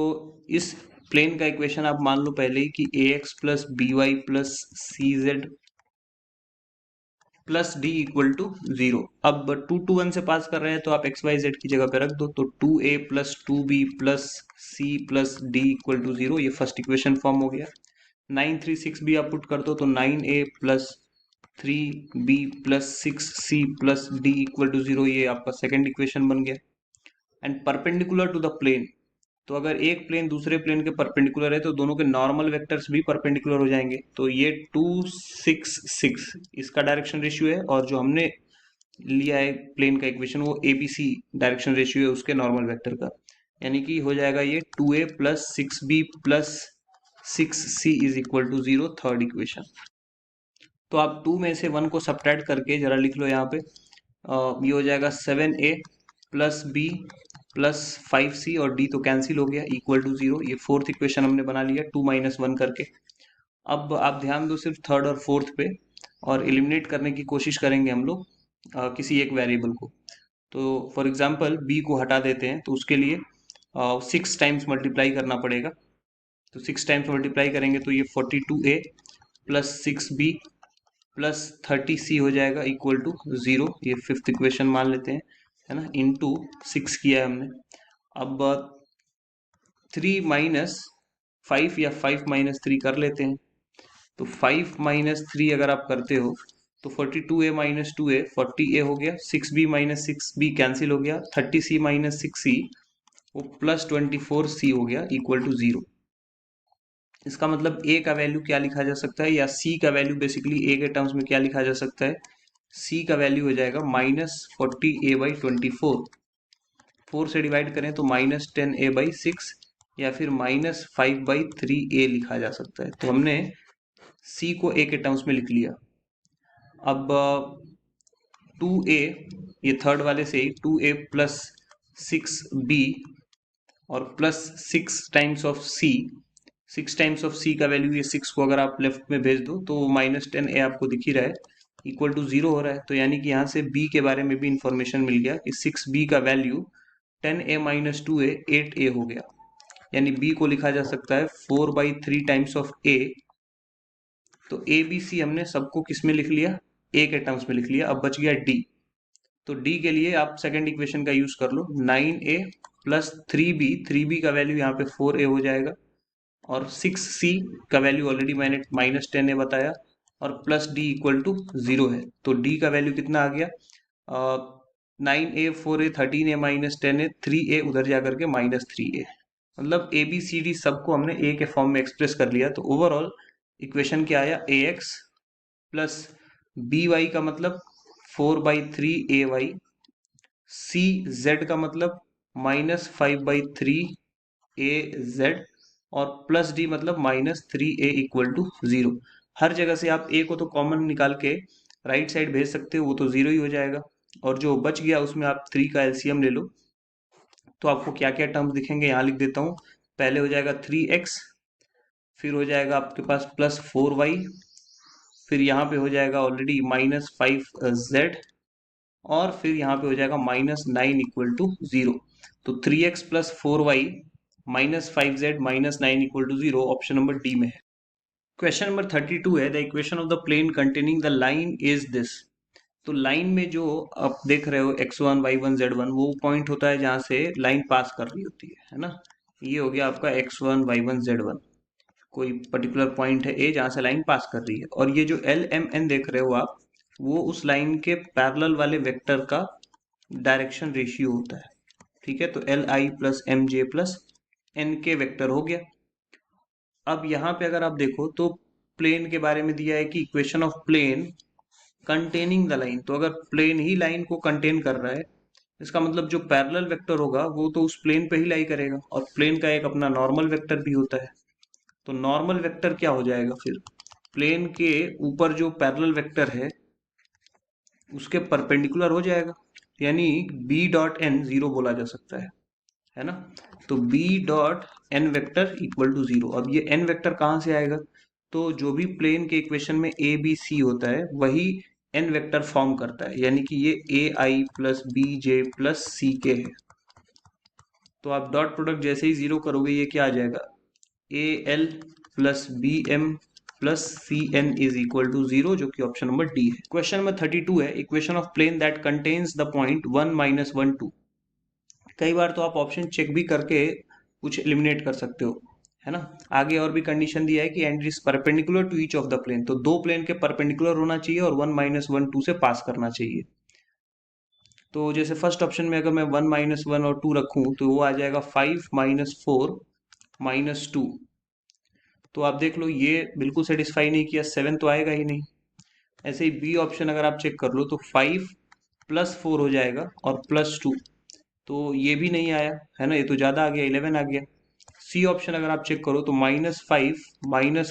S2: इस प्लेन का इक्वेशन आप मान लो पहले ही कि a x plus B Y plus c z plus d equal to 0। अब 2 2 1 से पास कर रहे हैं तो आप एक्स वाई जेड की जगह पे रख दो, तो 2a plus 2b plus c plus d equal to 0, ये फर्स्ट इक्वेशन फॉर्म हो गया। 9 3 6 भी आप पुट कर दो तो 9a plus 3b plus 6c plus d equal to 0, ये आपका सेकेंड इक्वेशन बन गया। And perpendicular to the plane, तो अगर एक प्लेन दूसरे प्लेन के परपेंडिकुलर है तो दोनों के नॉर्मल वेक्टर्स भी परपेंडिकुलर हो जाएंगे। तो ये 2 6 6 इसका डायरेक्शन रेशियो है, और जो हमने लिया है प्लेन का इक्वेशन वो ABC डायरेक्शन रेशियो है उसके नॉर्मल वेक्टर का, यानी कि हो जाएगा ये 2a plus 6b plus 6c is equal to 0, third equation. तो आप 2 में से 1 को सब्ट्रैक्ट करके जरा लिख लो यहाँ पे, ये हो जाएगा 7a plus b plus 5c और d तो कैंसिल हो गया इक्वल टू 0। ये फोर्थ इक्वेशन हमने बना लिया 2 माइनस 1 करके। अब आप ध्यान दो सिर्फ थर्ड और फोर्थ पे, और एलिमिनेट करने की कोशिश करेंगे हम लोग किसी एक वेरिएबल को। तो फॉर एग्जांपल b को हटा देते हैं, तो उसके लिए 6 टाइम्स मल्टीप्लाई करना पड़ेगा। तो 6 टाइम्स मल्टीप्लाई करेंगे तो ये 42a plus 6b plus 30c हो जाएगा इक्वल टू 0, ये फिफ्थ इक्वेशन मान लेते हैं, है ना। इंटू 6 किया है हमने। अब 3 माइनस 5 या 5 माइनस 3 कर लेते हैं। तो 5 माइनस 3 अगर आप करते हो तो 42a माइनस 2a 40a हो गया, 6b माइनस 6b कैंसिल हो गया, 30c माइनस 6c वो प्लस 24c हो गया इक्वल टू 0। इसका मतलब ए का वैल्यू क्या लिखा जा सकता है, या सी का वैल्यू बेसिकली ए के टर्म्स में क्या लिखा जा सकता है। सी का वैल्यू हो जाएगा -40a/24। 4 से डिवाइड करें तो -10a/6 या फिर -5/3a लिखा जा सकता है। तो हमने सी को ए के टर्म्स में लिख लिया। अब 2a, ये थर्ड वाले से ही 2a प्लस 6b और plus 6 times of c. 6 times of c का वैल्यू, ये 6 को अगर आप लेफ्ट में भेज दो तो -10a आपको दिख ही रहा है, इक्वल टू 0 हो रहा है। तो यानी कि यहाँ से b के बारे में भी इंफॉर्मेशन मिल गया कि 6b का वैल्यू 10a-2a 8a हो गया। यानी b को लिखा जा सकता है 4/3 टाइम्स ऑफ a। तो ए बी सी हमने सबको किस में लिख लिया, a के टर्म्स में लिख लिया। अब बच गया d। तो d के लिए आप सेकंड इक्वेशन का यूज कर लो, 9a प्लस 3b का वैल्यू यहाँ पे 4a हो जाएगा, और 6c का वैल्यू ऑलरेडी मैंने -10a बताया, और प्लस d इक्वल टू 0 है। तो d का वैल्यू कितना आ गया, 9a 4a 13a -10a 3a उधर जाकर के -3a। मतलब ए बी सी डी सबको हमने ए के फॉर्म में एक्सप्रेस कर लिया। तो ओवरऑल इक्वेशन क्या आया, ए एक्स प्लस बी वाई का मतलब 4/3 ay, सी जेड का मतलब -5/3 az, और प्लस डी मतलब -3a इक्वल टू 0। हर जगह से आप a को तो कॉमन निकाल के राइट साइड भेज सकते हो, वो तो 0 ही हो जाएगा, और जो बच गया उसमें आप 3 का एलसीएम ले लो। तो आपको क्या क्या टर्म्स दिखेंगे यहाँ लिख देता हूँ। पहले हो जाएगा 3x, फिर हो जाएगा आपके पास +4y, फिर यहाँ पे हो जाएगा ऑलरेडी -5z, और फिर यहाँ पे हो जाएगा -9 इक्वल टू 0। तो 3x plus 4y -5z -9 equal to 0 option number D में है। क्वेश्चन नंबर 32 है, the equation of the plane containing the line is this. तो लाइन में जो आप देख रहे हो x1 y1 z1, वो पॉइंट होता है जहां से लाइन पास कर रही होती है ना। ये हो गया आपका x1 y1 z1, कोई पर्टिकुलर पॉइंट है ए जहां से लाइन पास कर रही है, और ये जो एल एम एन देख रहे हो आप, वो उस लाइन के पैरेलल वाले वेक्टर का डायरेक्शन रेशियो होता है। ठीक है, तो l i plus m j plus n k vector हो गया। अब यहाँ पे अगर आप देखो तो प्लेन के बारे में दिया है कि equation of plane containing the line. तो अगर प्लेन ही लाइन को कंटेन कर रहा है, इसका मतलब जो पैरेलल वेक्टर होगा वो तो उस प्लेन पे ही लाई करेगा, और प्लेन का एक अपना नॉर्मल वेक्टर भी होता है। तो नॉर्मल वेक्टर क्या हो जाएगा फिर, प्लेन के ऊपर जो पैरेलल वेक्टर है उसके परपेंडिकुलर हो जाएगा, यानी बी डॉट एन 0 बोला जा सकता है ना। तो b dot n vector equal to 0। अब ये एन वेक्टर कहाँ से आएगा, तो जो भी प्लेन के इक्वेशन में ए बी सी होता है वही एन वेक्टर फॉर्म करता है, यानी कि ये ए I plus B J plus C के है। तो आप डॉट प्रोडक्ट जैसे ही 0 करोगे ये क्या आ जाएगा, a l plus b m plus c n is equal to 0, जो कि ऑप्शन नंबर डी है। क्वेश्चन नंबर 32 है, equation of plane that contains the point 1 - 1 2। कई बार तो आप ऑप्शन चेक भी करके कुछ एलिमिनेट कर सकते हो, है ना। आगे और भी कंडीशन दिया है कि and is perpendicular to each of the plane. तो दो प्लेन के परपेंडिकुलर होना चाहिए और 1 - 1 2 से पास करना चाहिए। तो जैसे फर्स्ट ऑप्शन में अगर मैं 1 - 1 और 2 रखूं तो वो आ जाएगा 5 - 4 - 2। तो आप देख लो ये बिल्कुल सेटिस्फाई नहीं किया, 7 तो आएगा ही नहीं। ऐसे ही बी ऑप्शन अगर आप चेक कर लो तो 5 + 4 हो जाएगा और +2, तो ये भी नहीं आया, है ना, ये तो ज़्यादा आ गया, 11 आ गया। सी ऑप्शन अगर आप चेक करो तो -5 -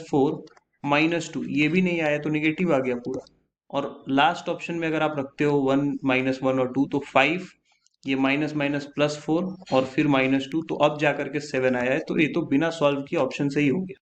S2: 4 -2, ये भी नहीं आया, तो निगेटिव आ गया पूरा। और लास्ट ऑप्शन में अगर आप रखते हो 1 - 1 और 2, तो 5, ये माइनस माइनस +4 और फिर -2, तो अब जाकर के 7 आया है। तो ये तो बिना सॉल्व किए ऑप्शन से ही हो गया।